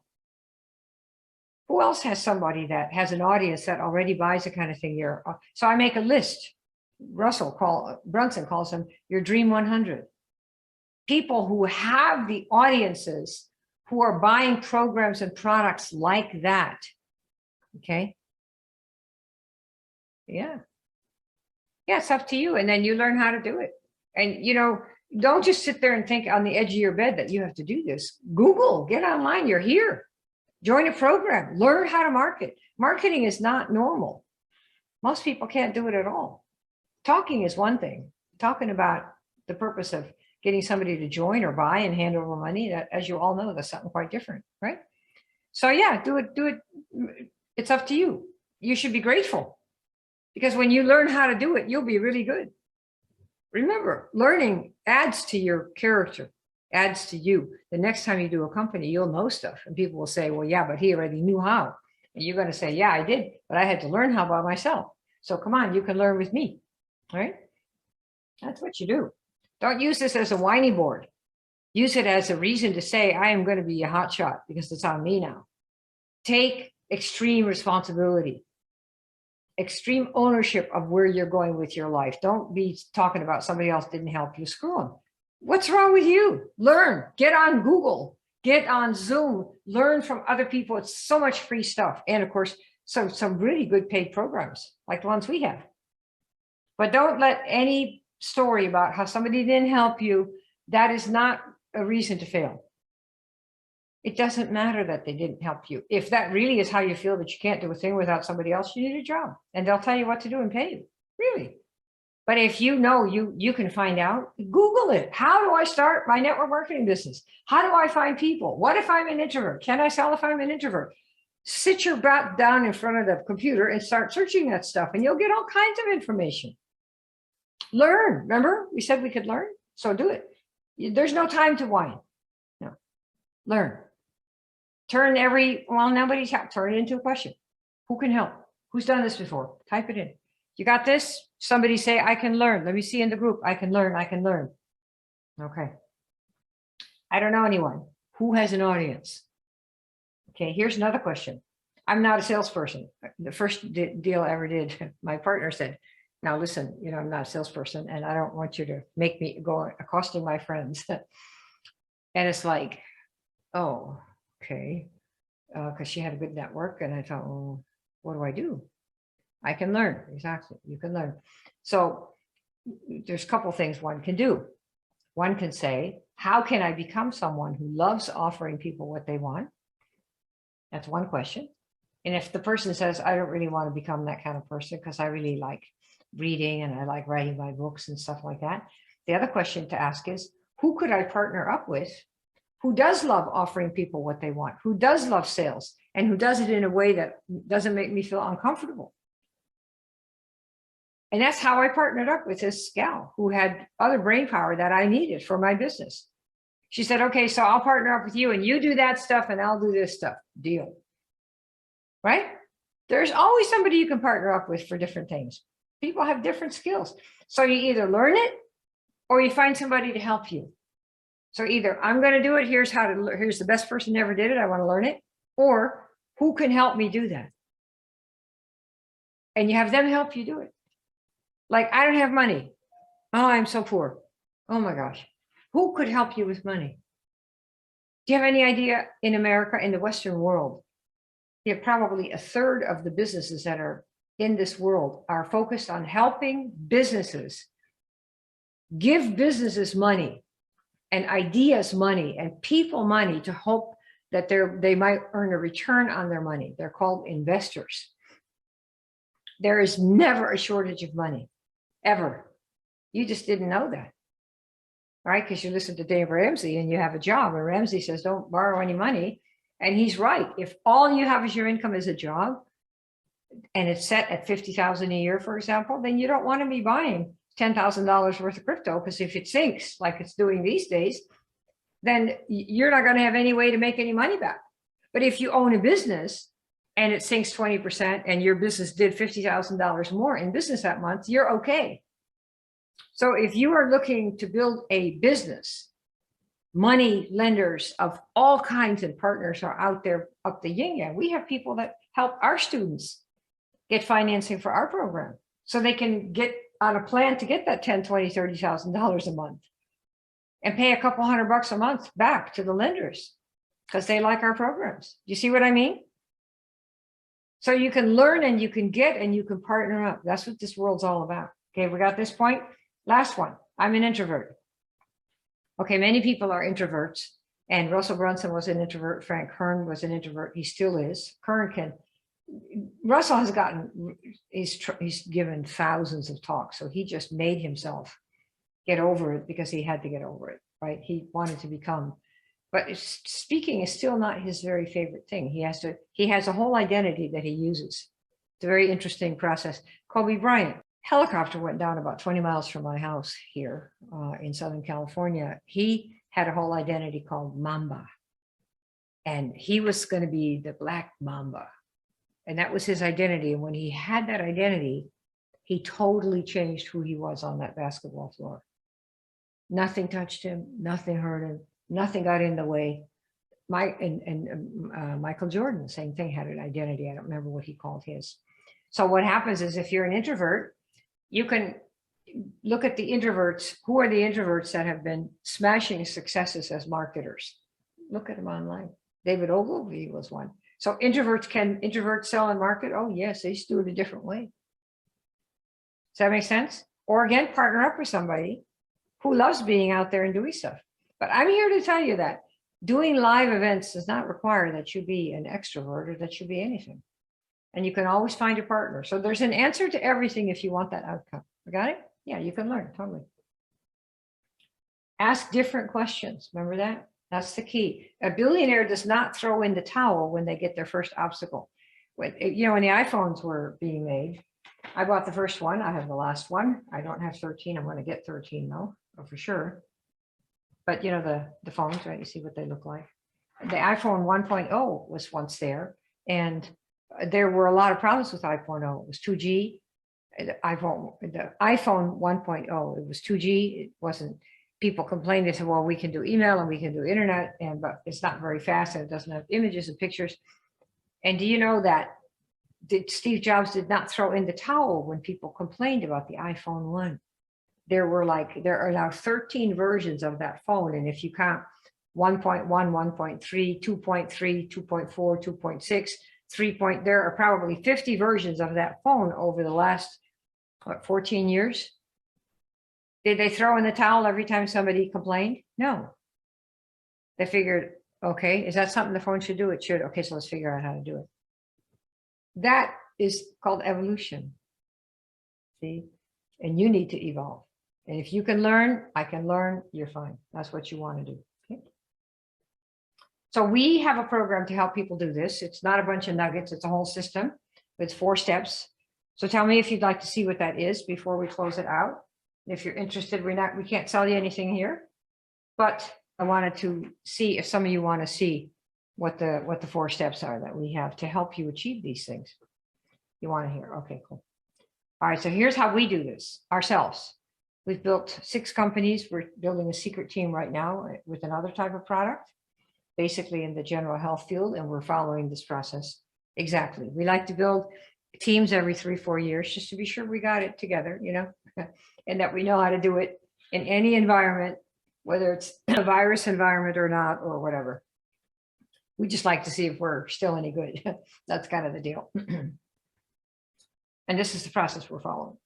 Who else has somebody that has an audience that already buys the kind of thing you're? So I make a list. Brunson calls them your dream 100. People who have the audiences who are buying programs and products like that. Okay. Yeah. Yeah, it's up to you. And then you learn how to do it. And, don't just sit there and think on the edge of your bed that you have to do this. Google, get online. You're here. Join a program. Learn how to market. Marketing is not normal. Most people can't do it at all. Talking is one thing. Talking about the purpose of getting somebody to join or buy and hand over money, that, as you all know, that's something quite different, right? So yeah, do it. It's up to you. You should be grateful because when you learn how to do it, you'll be really good. Remember, learning adds to your character, adds to you. The next time you do a company, you'll know stuff and people will say, well, yeah, but he already knew how. And you're going to say, yeah, I did, but I had to learn how by myself. So come on, you can learn with me, right? That's what you do. Don't use this as a whiny board. Use it as a reason to say, I am going to be a hot shot because it's on me now. Take extreme responsibility, extreme ownership of where you're going with your life. Don't be talking about somebody else didn't help you. Screw them. What's wrong with you? Learn. Get on Google. Get on Zoom. Learn from other people. It's so much free stuff. And of course, some really good paid programs like the ones we have. But don't let any story about how somebody didn't help you, that is not a reason to fail. It doesn't matter that they didn't help you. If that really is how you feel that you can't do a thing without somebody else, you need a job and they'll tell you what to do and pay you, really. But if you know you can find out, Google it. How do I start my network marketing business? How do I find people? What if I'm an introvert? Can I sell if I'm an introvert? Sit your butt down in front of the computer and start searching that stuff and you'll get all kinds of information. Learn. Remember, we said we could learn. So do it. There's no time to whine. No. Learn. Turn nobody's help. Turn it into a question. Who can help? Who's done this before? Type it in. You got this? Somebody say, I can learn. Let me see in the group. I can learn. I can learn. Okay. I don't know anyone. Who has an audience? Okay, here's another question. I'm not a salesperson. The first deal I ever did, my partner said, now listen, I'm not a salesperson and I don't want you to make me go accosting my friends. And it's like, oh, okay. Because she had a good network and I thought, well, what do I do? I can learn. Exactly. You can learn. So there's a couple things one can do. One can say, how can I become someone who loves offering people what they want? That's one question. And if the person says, I don't really want to become that kind of person because I really like reading and I like writing my books and stuff like that. The other question to ask is, who could I partner up with who does love offering people what they want, who does love sales, and who does it in a way that doesn't make me feel uncomfortable? And that's how I partnered up with this gal who had other brain power that I needed for my business. She said, okay, so I'll partner up with you and you do that stuff and I'll do this stuff. Deal. Right? There's always somebody you can partner up with for different things. People have different skills. So you either learn it or you find somebody to help you. So either I'm going to do it. Here's the best person who ever did it. I want to learn it. Or who can help me do that? And you have them help you do it. Like, I don't have money. Oh, I'm so poor. Oh my gosh. Who could help you with money? Do you have any idea in America, in the Western world, probably a third of the businesses that are in this world are focused on helping businesses give businesses money and ideas money and people money to hope that they might earn a return on their money. They're called investors. There is never a shortage of money, ever. You just didn't know that, right? Because you listen to Dave Ramsey and you have a job, and Ramsey says, don't borrow any money. And he's right. If all you have as your income is a job, and it's set at $50,000 a year, for example, then you don't want to be buying $10,000 worth of crypto, because if it sinks like it's doing these days, then you're not going to have any way to make any money back. But if you own a business and it sinks 20% and your business did $50,000 more in business that month, you're okay. So if you are looking to build a business, money lenders of all kinds and partners are out there up the yin yang. We have people that help our students get financing for our program so they can get on a plan to get that $10,000, $20,000, $30,000 a month and pay a couple $100 a month back to the lenders because they like our programs. You see what I mean? So you can learn and you can get and you can partner up. That's what this world's all about. Okay, we got this point. Last one. I'm an introvert. Okay, many people are introverts, and Russell Brunson was an introvert. Frank Kern was an introvert. He still is. Russell has gotten, he's given thousands of talks, so he just made himself get over it because he had to get over it, right? He wanted to become, but speaking is still not his very favorite thing. He has a whole identity that he uses. It's a very interesting process. Kobe Bryant, helicopter went down about 20 miles from my house here in Southern California. He had a whole identity called Mamba, and he was going to be the Black Mamba. And that was his identity. And when he had that identity, he totally changed who he was on that basketball floor. Nothing touched him, nothing hurt him, nothing got in the way. Michael Jordan, same thing, had an identity. I don't remember what he called his. So what happens is if you're an introvert, you can look at the introverts. Who are the introverts that have been smashing successes as marketers? Look at them online. David Ogilvy was one. So can introverts sell and market? Oh yes, they just do it a different way. Does that make sense? Or again, partner up with somebody who loves being out there and doing stuff. But I'm here to tell you that doing live events does not require that you be an extrovert or that you be anything. And you can always find a partner. So there's an answer to everything if you want that outcome. Got it? Yeah, you can learn, totally. Ask different questions. Remember that? That's the key. A billionaire does not throw in the towel when they get their first obstacle. When the iPhones were being made, I bought the first one. I have the last one. I don't have 13. I'm going to get 13 though, for sure. But the phones, right? You see what they look like. The iPhone 1.0 was once there, and there were a lot of problems with iPhone 0. It was 2G. The iPhone 1.0, it was 2G. It wasn't. People complained. They said, well, we can do email and we can do internet, but it's not very fast and it doesn't have images and pictures. And do you know that Steve Jobs did not throw in the towel when people complained about the iPhone 1? There are now 13 versions of that phone. And if you count 1.1, 1.3, 2.3, 2.4, 2.6, 3. There are probably 50 versions of that phone over the last, 14 years? Did they throw in the towel every time somebody complained? No. They figured, okay, is that something the phone should do? It should. Okay, so let's figure out how to do it. That is called evolution. See? And you need to evolve. And if you can learn, I can learn, you're fine. That's what you want to do. Okay? So we have a program to help people do this. It's not a bunch of nuggets. It's a whole system with 4 steps. So tell me if you'd like to see what that is before we close it out. If you're interested, we can't sell you anything here, but I wanted to see if some of you want to see what the 4 steps are that we have to help you achieve these things. You want to hear? Okay, cool. All right, so here's how we do this ourselves. We've built 6 companies. We're building a secret team right now with another type of product, basically in the general health field, and we're following this process exactly. We like to build teams every 3-4 years just to be sure we got it together, and that we know how to do it in any environment, whether it's a virus environment or not, or whatever. We just like to see if we're still any good. That's kind of the deal. And this is the process we're following.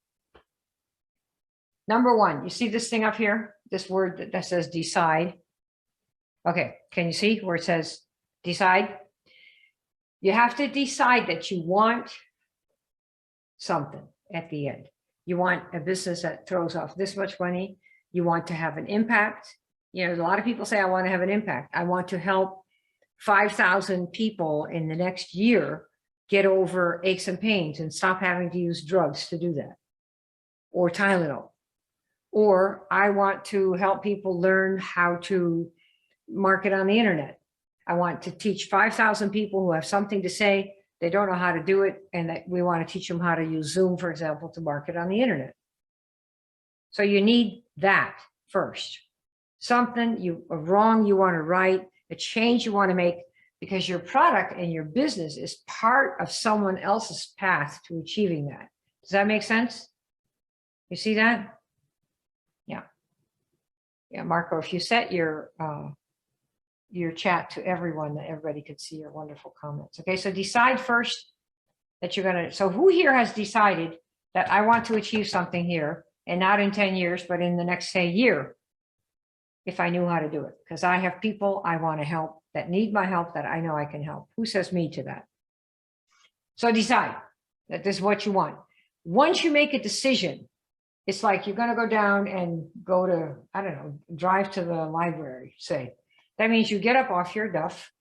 Number one, you see this thing up here, this word that says decide. Okay, can you see where it says decide? You have to decide that you want something at the end. You want a business that throws off this much money. You want to have an impact. You know, a lot of people say, I want to have an impact. I want to help 5,000 people in the next year get over aches and pains and stop having to use drugs to do that, or Tylenol. Or I want to help people learn how to market on the internet. I want to teach 5,000 people who have something to say, they don't know how to do it, and that we want to teach them how to use Zoom, for example, to market on the internet. So you need that first. Something a wrong you want to right, a change you want to make, because your product and your business is part of someone else's path to achieving that. Does that make sense? You see that? Yeah. Yeah, Marco, if you set your chat to everyone, that everybody could see your wonderful comments. Okay, so decide first that you're gonna, so who here has decided that I want to achieve something here, and not in 10 years, but in the next, say, year, if I knew how to do it? Because I have people I want to help that need my help that I know I can help. Who says me to that? So decide that this is what you want. Once you make a decision, it's like you're going to go down and go to, I don't know, drive to the library, say. That means you get up off your duff,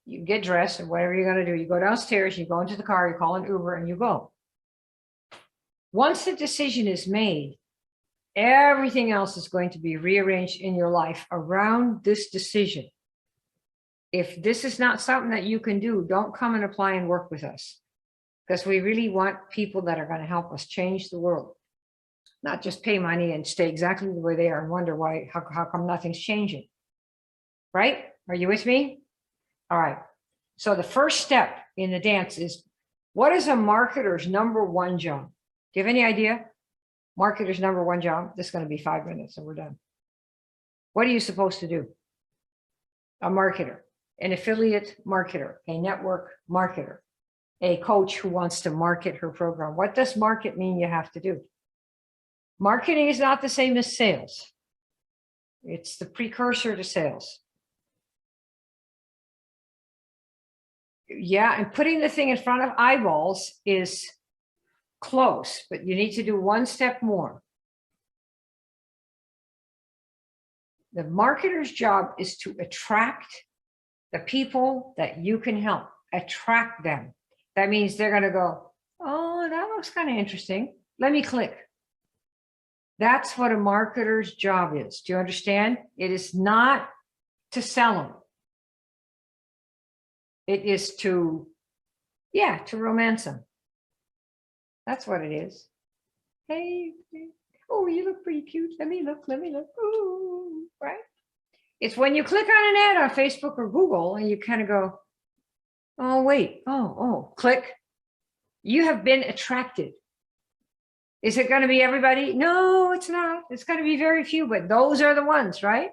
you get dressed, and whatever you're going to do, you go downstairs, you go into the car, you call an Uber, and you go. Once the decision is made, everything else is going to be rearranged in your life around this decision. If this is not something that you can do, don't come and apply and work with us, because we really want people that are going to help us change the world, not just pay money and stay exactly the way they are and wonder why, how come nothing's changing. Right? Are you with me? All right. So the first step in the dance is, what is a marketer's number one job? Do you have any idea? Marketer's number one job? This is going to be 5 minutes and we're done. What are you supposed to do? A marketer, an affiliate marketer, a network marketer, a coach who wants to market her program. What does market mean you have to do? Marketing is not the same as sales. It's the precursor to sales. Yeah, and putting the thing in front of eyeballs is close, but you need to do one step more. The marketer's job is to attract the people that you can help. Attract them. That means they're going to go, oh, that looks kind of interesting. Let me click. That's what a marketer's job is. Do you understand? It is not to sell them. It is to, yeah, to romance them. That's what it is. Hey, oh, you look pretty cute. Let me look. Ooh, right? It's when you click on an ad on Facebook or Google and you kind of go, oh, wait, oh, click. You have been attracted. Is it going to be everybody? No, it's not. It's going to be very few, but those are the ones, right?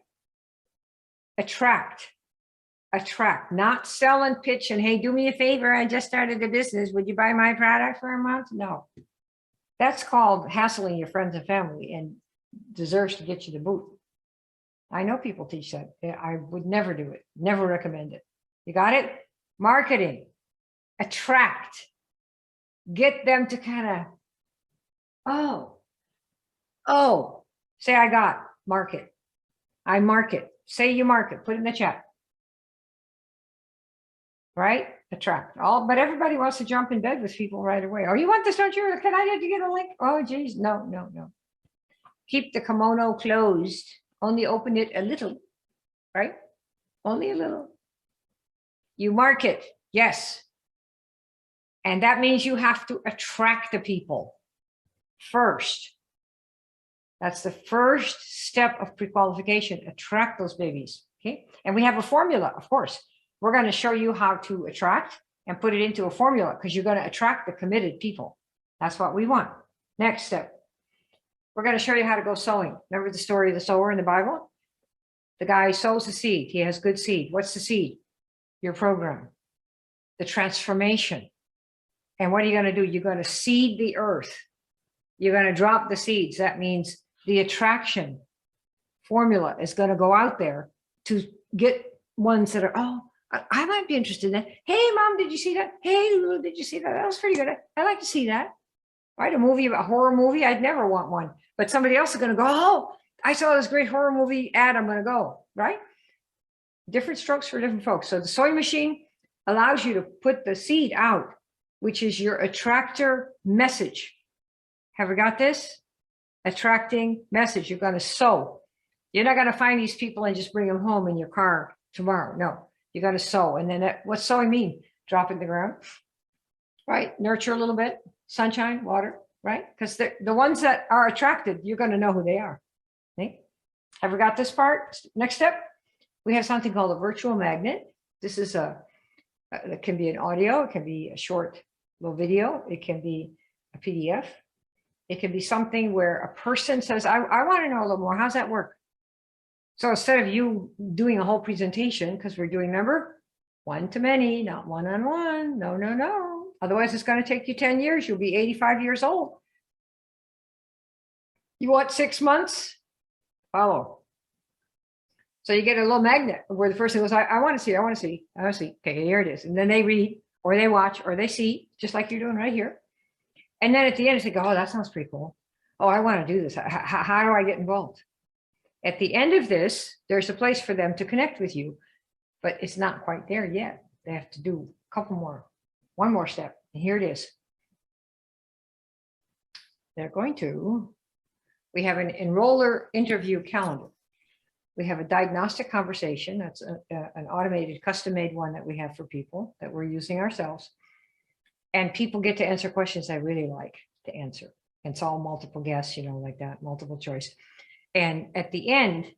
Attract, not sell and pitch and, hey, do me a favor. I just started a business. Would you buy my product for a month? No, that's called hassling your friends and family and deserves to get you the boot. I know people teach that. I would never do it. Never recommend it. You got it? Marketing, attract, get them to kind of, oh, say I got, market. I market. Say you market, put it in the chat. Right? Attract. But everybody wants to jump in bed with people right away. Oh, you want this, don't you? Can I get to get a link? Oh, geez. No. Keep the kimono closed. Only open it a little, right? Only a little. You market, yes. And that means you have to attract the people first. That's the first step of pre-qualification. Attract those babies, okay? And we have a formula, of course. We're going to show you how to attract and put it into a formula, because you're going to attract the committed people. That's what we want. Next step. We're going to show you how to go sowing. Remember the story of the sower in the Bible? The guy sows the seed. He has good seed. What's the seed? your program, the transformation. And what are you going to do? You're going to seed the earth. You're going to drop the seeds. That means the attraction formula is going to go out there to get ones that are, oh, I might be interested in that. Hey, Mom, did you see that? Hey, Lulu, did you see that? That was pretty good. I like to see that. Right? A horror movie. I'd never want one. But somebody else is going to go, oh, I saw this great horror movie ad. I'm going to go. Right? Different strokes for different folks. So the sewing machine allows you to put the seed out, which is your attractor message. Have we got this? Attracting message. You're going to sow. You're not going to find these people and just bring them home in your car tomorrow. No, you got to sow. And then what's sowing mean? Drop it in the ground, right? Nurture a little bit, sunshine, water, right? Because the ones that are attracted, you're going to know who they are. Okay? Have we got this part? Next step, we have something called a virtual magnet. This is it can be an audio. It can be a short little video. It can be a PDF. It can be something where a person says, I want to know a little more. How's that work? So instead of you doing a whole presentation, because we're doing, remember, one to many, not one-on-one. No, no, no. Otherwise, it's going to take you 10 years. You'll be 85 years old. You want 6 months? Follow. So you get a little magnet where the person goes, I want to see, I want to see, I want to see. Okay, here it is. And then they read, or they watch, or they see, just like you're doing right here. And then at the end, they go, oh, that sounds pretty cool. Oh, I want to do this. How do I get involved? At the end of this, there's a place for them to connect with you, but it's not quite there yet. They have to do a couple more, one more step. And here it is. They're going to, we have an enroller interview calendar. We have a diagnostic conversation. That's an automated, custom-made one that we have for people that we're using ourselves. And people get to answer questions they really like to answer. And it's all multiple guess, like that, multiple choice. And at the end,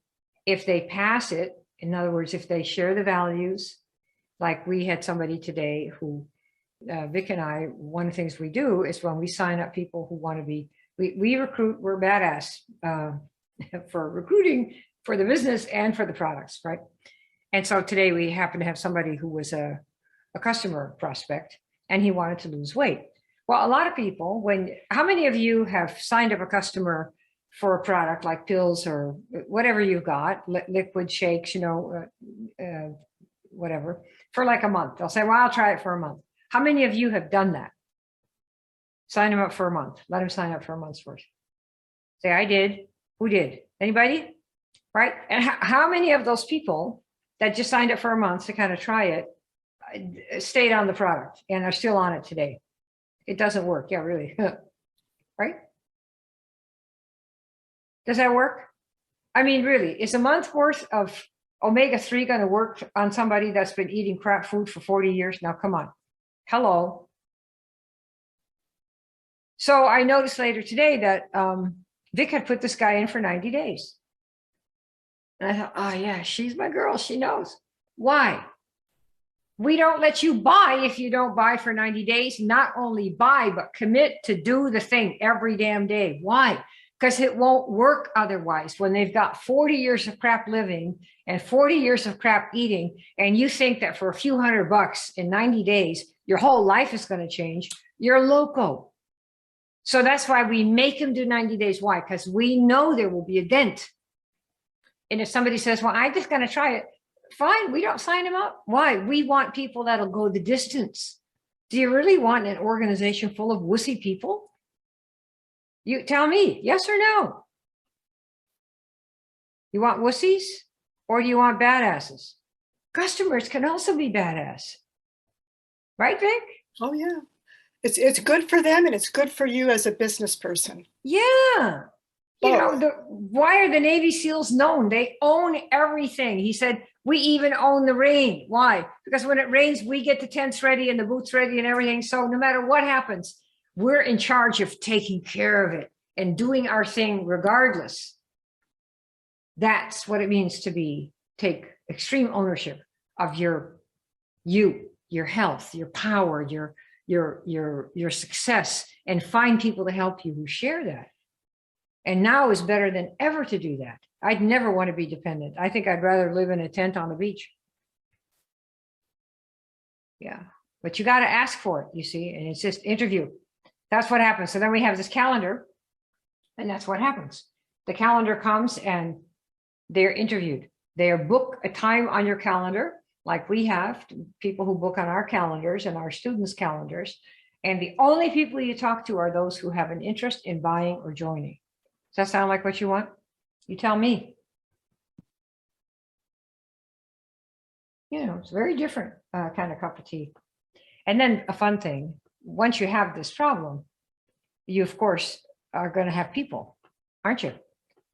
if they pass it, in other words, if they share the values, like we had somebody today who, Vic and I, one of the things we do is when we sign up people who want to be, we recruit, we're badass for recruiting for the business and for the products, right? And so today we happen to have somebody who was a customer prospect and he wanted to lose weight. Well, a lot of people, how many of you have signed up a customer for a product like pills or whatever you've got, liquid shakes, whatever, for like a month? They'll say, well, I'll try it for a month. How many of you have done that? Sign them up for a month. Let them sign up for a month's first. Say, I did. Who did? Anybody? Right? And how many of those people that just signed up for a month to kind of try it stayed on the product and are still on it today? It doesn't work. Yeah, really. Right? Does that work? I mean, really, is a month worth of omega-3 going to work on somebody that's been eating crap food for 40 years? Now, come on. Hello. So I noticed later today that Vic had put this guy in for 90 days. And I thought, oh, yeah, she's my girl. She knows. Why? We don't let you buy if you don't buy for 90 days. Not only buy, but commit to do the thing every damn day. Why? Because it won't work otherwise. When they've got 40 years of crap living and 40 years of crap eating, and you think that for a few $100 in 90 days, your whole life is going to change, you're loco. So that's why we make them do 90 days. Why? Because we know there will be a dent. And if somebody says, well, I'm just going to try it, fine, we don't sign them up. Why? We want people that'll go the distance. Do you really want an organization full of wussy people? You tell me, yes or no? You want wussies or do you want badasses? Customers can also be badass. Right, Vic? Oh, yeah. It's good for them and it's good for you as a business person. Yeah. Why are the Navy SEALs known? They own everything. He said, we even own the rain. Why? Because when it rains, we get the tents ready and the boots ready and everything. So no matter what happens, we're in charge of taking care of it and doing our thing regardless. That's what it means to take extreme ownership of your health, your power, your success, and find people to help you who share that. And now is better than ever to do that. I'd never want to be dependent. I think I'd rather live in a tent on the beach. Yeah. But you got to ask for it, you see, and it's just interview. That's what happens. So then we have this calendar, and that's what happens. The calendar comes and they're interviewed. They book a time on your calendar, like we have people who book on our calendars and our students' calendars. And the only people you talk to are those who have an interest in buying or joining. Does that sound like what you want? You tell me. You know, it's very different kind of cup of tea. And then a fun thing, once you have this problem, you, of course, are going to have people, aren't you?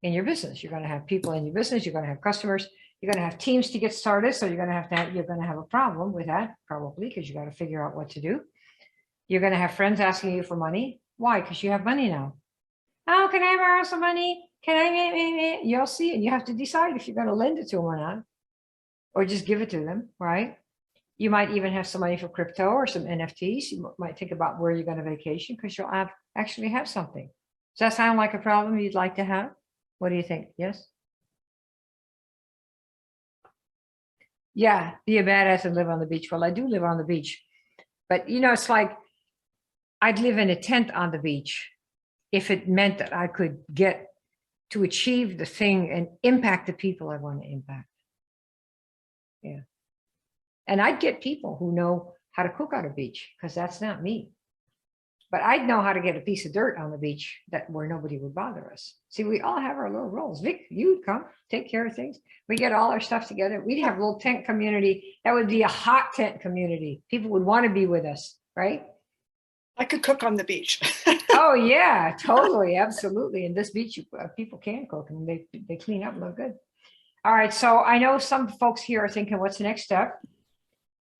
In your business, you're going to have people in your business. You're going to have customers. You're going to have teams to get started. So you're going to have a problem with that, probably, because you got to figure out what to do. You're going to have friends asking you for money. Why? Because you have money now. Oh, can I borrow some money? Can I? You'll see, and you have to decide if you're going to lend it to them or not, or just give it to them, right? You might even have some money for crypto or some NFTs. You might think about where you're going to vacation because you'll actually have something. Does that sound like a problem you'd like to have? What do you think? Yes? Yeah, be a badass and live on the beach. Well, I do live on the beach. But, you know, it's like I'd live in a tent on the beach if it meant that I could get to achieve the thing and impact the people I want to impact. Yeah. And I'd get people who know how to cook on a beach because that's not me. But I'd know how to get a piece of dirt on the beach where nobody would bother us. See, we all have our little roles. Vic, you'd come take care of things. We get all our stuff together. We'd have a little tent community. That would be a hot tent community. People would want to be with us, right? I could cook on the beach. Oh yeah, totally, absolutely. And this beach, people can cook and they clean up, look good. All right, so I know some folks here are thinking, what's the next step?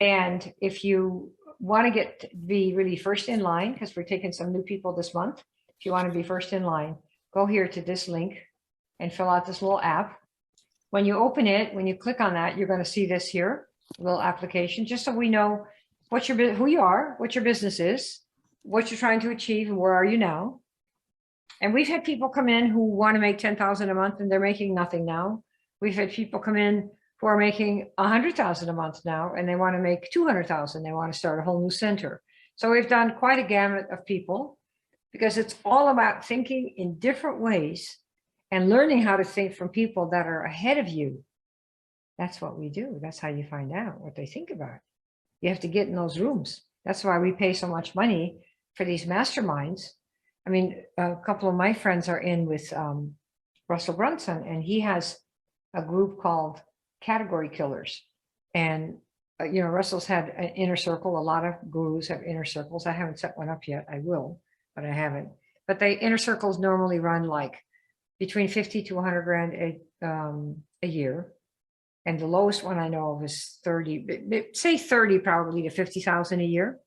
And if you want to be really first in line, because we're taking some new people this month, if you want to be first in line, go here to this link and fill out this little app. When you open it, when you click on that, you're going to see this here, little application, just so we know who you are, what your business is, what you're trying to achieve, and where are you now. And we've had people come in who want to make 10,000 a month and they're making nothing now. We've had people come in who are making 100,000 a month now, and they want to make 200,000. They want to start a whole new center. So we've done quite a gamut of people because it's all about thinking in different ways and learning how to think from people that are ahead of you. That's what we do. That's how you find out what they think about. You have to get in those rooms. That's why we pay so much money for these masterminds. I mean, a couple of my friends are in with Russell Brunson, and he has a group called Category Killers. And you know, Russell's had an inner circle. A lot of gurus have inner circles. I haven't set one up yet. I will, but I haven't. But the inner circles normally run like between 50 to 100 grand a year. And the lowest one I know of is 30, say 30 probably to 50,000 a year.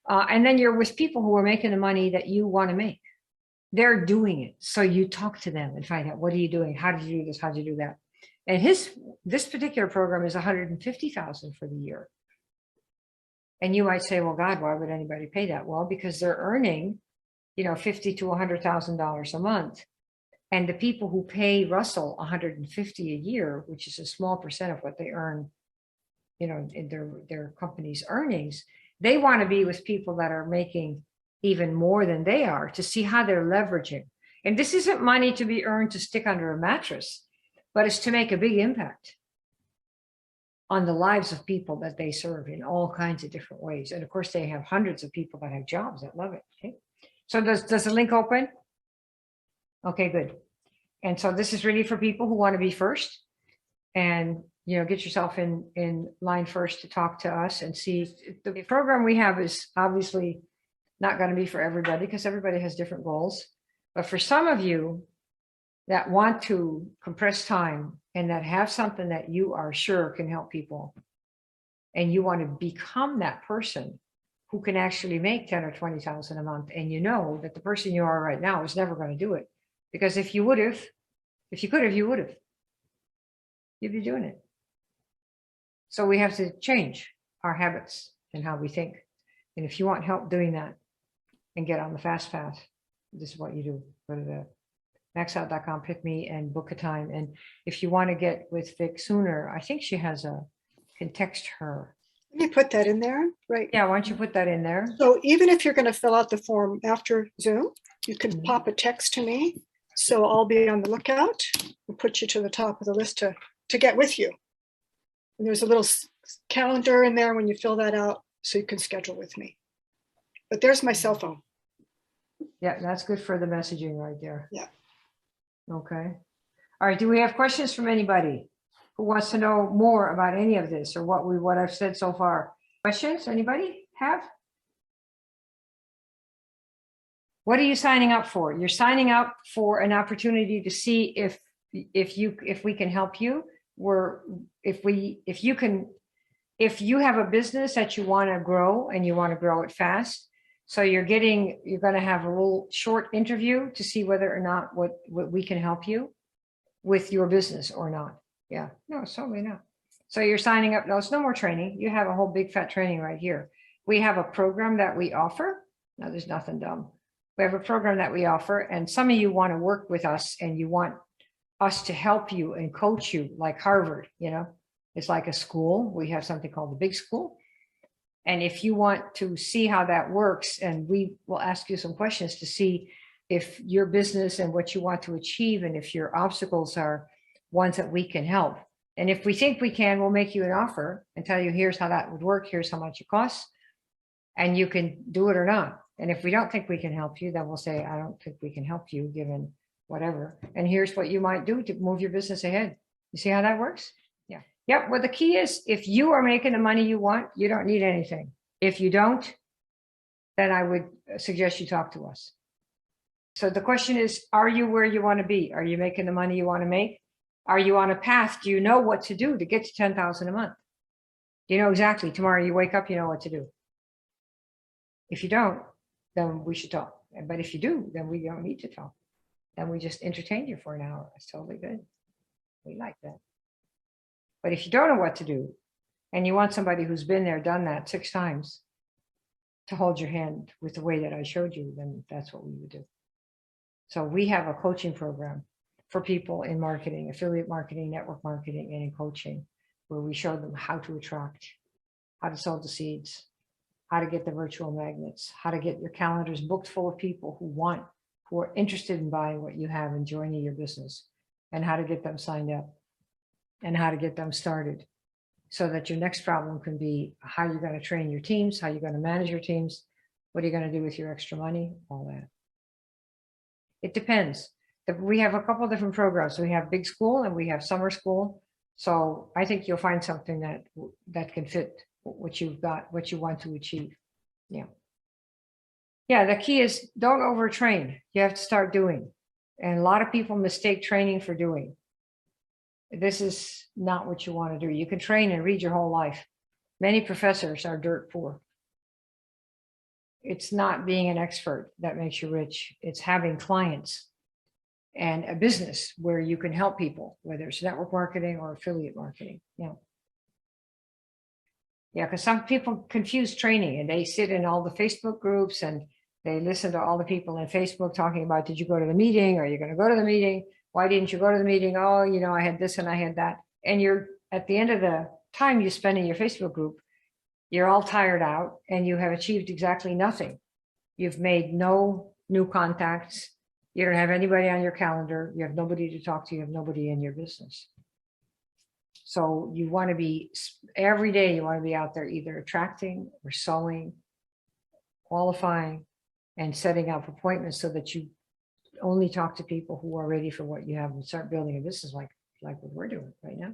And then you're with people who are making the money that you want to make. They're doing it. So you talk to them and find out, what are you doing? How did you do this? How did you do that? And this particular program is 150,000 for the year. And you might say, well, God, why would anybody pay that? Well, because they're earning, you know, $50,000 to $100,000 a month. And the people who pay Russell 150 a year, which is a small percent of what they earn, you know, in their company's earnings, they want to be with people that are making even more than they are to see how they're leveraging. And this isn't money to be earned to stick under a mattress, but it's to make a big impact on the lives of people that they serve in all kinds of different ways. And of course, they have hundreds of people that have jobs that love it. Okay? So does the link open? Okay, good. And so this is really for people who want to be first and, you know, get yourself in line first to talk to us and see. The program we have is obviously not going to be for everybody because everybody has different goals. But for some of you that want to compress time and that have something that you are sure can help people, and you want to become that person who can actually make 10 or 20,000 a month, and you know that the person you are right now is never going to do it, because if you could have, you would have. You'd be doing it. So we have to change our habits and how we think. And if you want help doing that and get on the fast path, this is what you do. Go to the maxout.com, pick me and book a time. And if you want to get with Vic sooner, I think she has can text her. Let me put that in there, right? Yeah, why don't you put that in there? So even if you're going to fill out the form after Zoom, you can Mhm. pop a text to me. So I'll be on the lookout and put you to the top of the list to get with you. And there's a little calendar in there when you fill that out so you can schedule with me. But there's my cell phone. Yeah, that's good for the messaging right there. Yeah. Okay. All right. Do we have questions from anybody who wants to know more about any of this or what I've said so far? Questions? Anybody have? What are you signing up for? You're signing up for an opportunity to see if we can help you. If you have a business that you want to grow and you want to grow it fast, so you're going to have a little short interview to see whether or not what we can help you with your business or not. Yeah, no, certainly not. So you're signing up. No, it's no more training. You have a whole big fat training right here. We have a program that we offer. No, there's nothing dumb. We have a program that we offer, and some of you want to work with us and you want us to help you and coach you like Harvard, it's like a school. We have something called the big school. And if you want to see how that works, and we will ask you some questions to see if your business and what you want to achieve, and if your obstacles are ones that we can help. And if we think we can, we'll make you an offer and tell you, here's how that would work. Here's how much it costs. And you can do it or not. And if we don't think we can help you, then we'll say, I don't think we can help you given whatever. And here's what you might do to move your business ahead. You see how that works? Yeah. Yep. Well, the key is if you are making the money you want, you don't need anything. If you don't, then I would suggest you talk to us. So the question is, are you where you want to be? Are you making the money you want to make? Are you on a path? Do you know what to do to get to 10,000 a month? Do you know exactly tomorrow you wake up, you know what to do? If you don't, then we should talk. But if you do, then we don't need to talk. Then we just entertain you for an hour. That's totally good. We like that. But if you don't know what to do, and you want somebody who's been there, done that 6 times to hold your hand with the way that I showed you, then that's what we would do. So we have a coaching program for people in marketing, affiliate marketing, network marketing, and in coaching, where we show them how to attract, how to sow the seeds, how to get the virtual magnets, how to get your calendars booked full of people who are interested in buying what you have and joining your business, and how to get them signed up and how to get them started, so that your next problem can be how you're going to train your teams, how you're going to manage your teams, what are you going to do with your extra money, all that. It depends. We have a couple of different programs. We have big school and we have summer school. So I think you'll find something that can fit what you've got, what you want to achieve. Yeah. Yeah, the key is don't overtrain. You have to start doing. And a lot of people mistake training for doing. This is not what you want to do. You can train and read your whole life. Many professors are dirt poor. It's not being an expert that makes you rich. It's having clients and a business where you can help people, whether it's network marketing or affiliate marketing. Yeah. Yeah, because some people confuse training and they sit in all the Facebook groups and they listen to all the people in Facebook talking about, did you go to the meeting? Are you going to go to the meeting? Why didn't you go to the meeting? Oh, I had this and I had that. And you're at the end of the time you spend in your Facebook group, you're all tired out and you have achieved exactly nothing. You've made no new contacts. You don't have anybody on your calendar. You have nobody to talk to. You have nobody in your business. So you want to be, every day you want to be out there either attracting or sewing, qualifying, and setting up appointments so that you only talk to people who are ready for what you have and start building a business like what we're doing right now.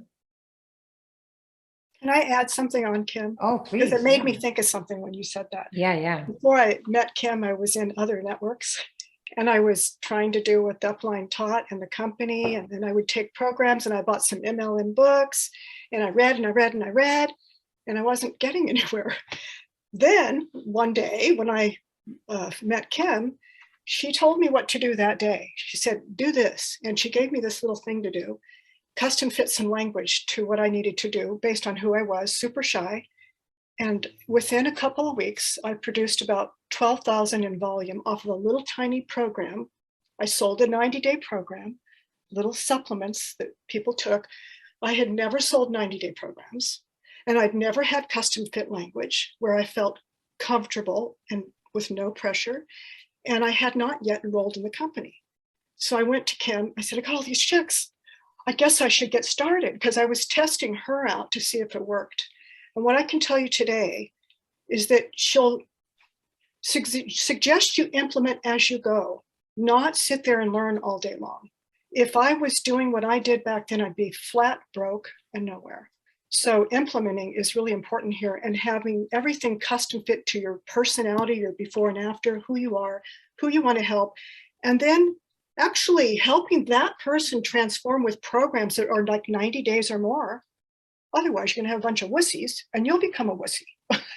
Can I add something on, Kim? Oh, please. Because it made me think of something when you said that. Yeah. Before I met Kim, I was in other networks and I was trying to do what the upline taught in the company. And then I would take programs and I bought some MLM books and I read and I read and I read and I wasn't getting anywhere. Then one day when I met Kim, she told me what to do that day. She said, do this. And she gave me this little thing to do, custom fit some language to what I needed to do based on who I was, super shy. And within a couple of weeks, I produced about 12,000 in volume off of a little tiny program. I sold a 90-day program, little supplements that people took. I had never sold 90-day programs. And I'd never had custom fit language where I felt comfortable and with no pressure. And I had not yet enrolled in the company. So I went to Kim. I said, I got all these chicks. I guess I should get started, because I was testing her out to see if it worked. And what I can tell you today is that she'll suggest you implement as you go, not sit there and learn all day long. If I was doing what I did back then, I'd be flat broke and nowhere. So implementing is really important here, and having everything custom fit to your personality, your before and after, who you are, who you want to help, and then actually helping that person transform with programs that are like 90 days or more. Otherwise, you're going to have a bunch of wussies and you'll become a wussy.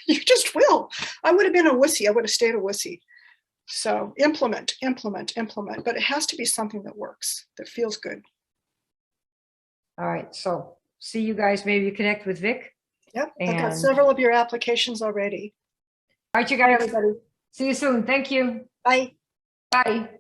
You just will. I would have been a wussy. I would have stayed a wussy. So implement, but it has to be something that works, that feels good. All right. So see you guys. Maybe you connect with Vic. Yep. I've got several of your applications already. All right, you guys. Bye, everybody. See you soon. Thank you. Bye. Bye.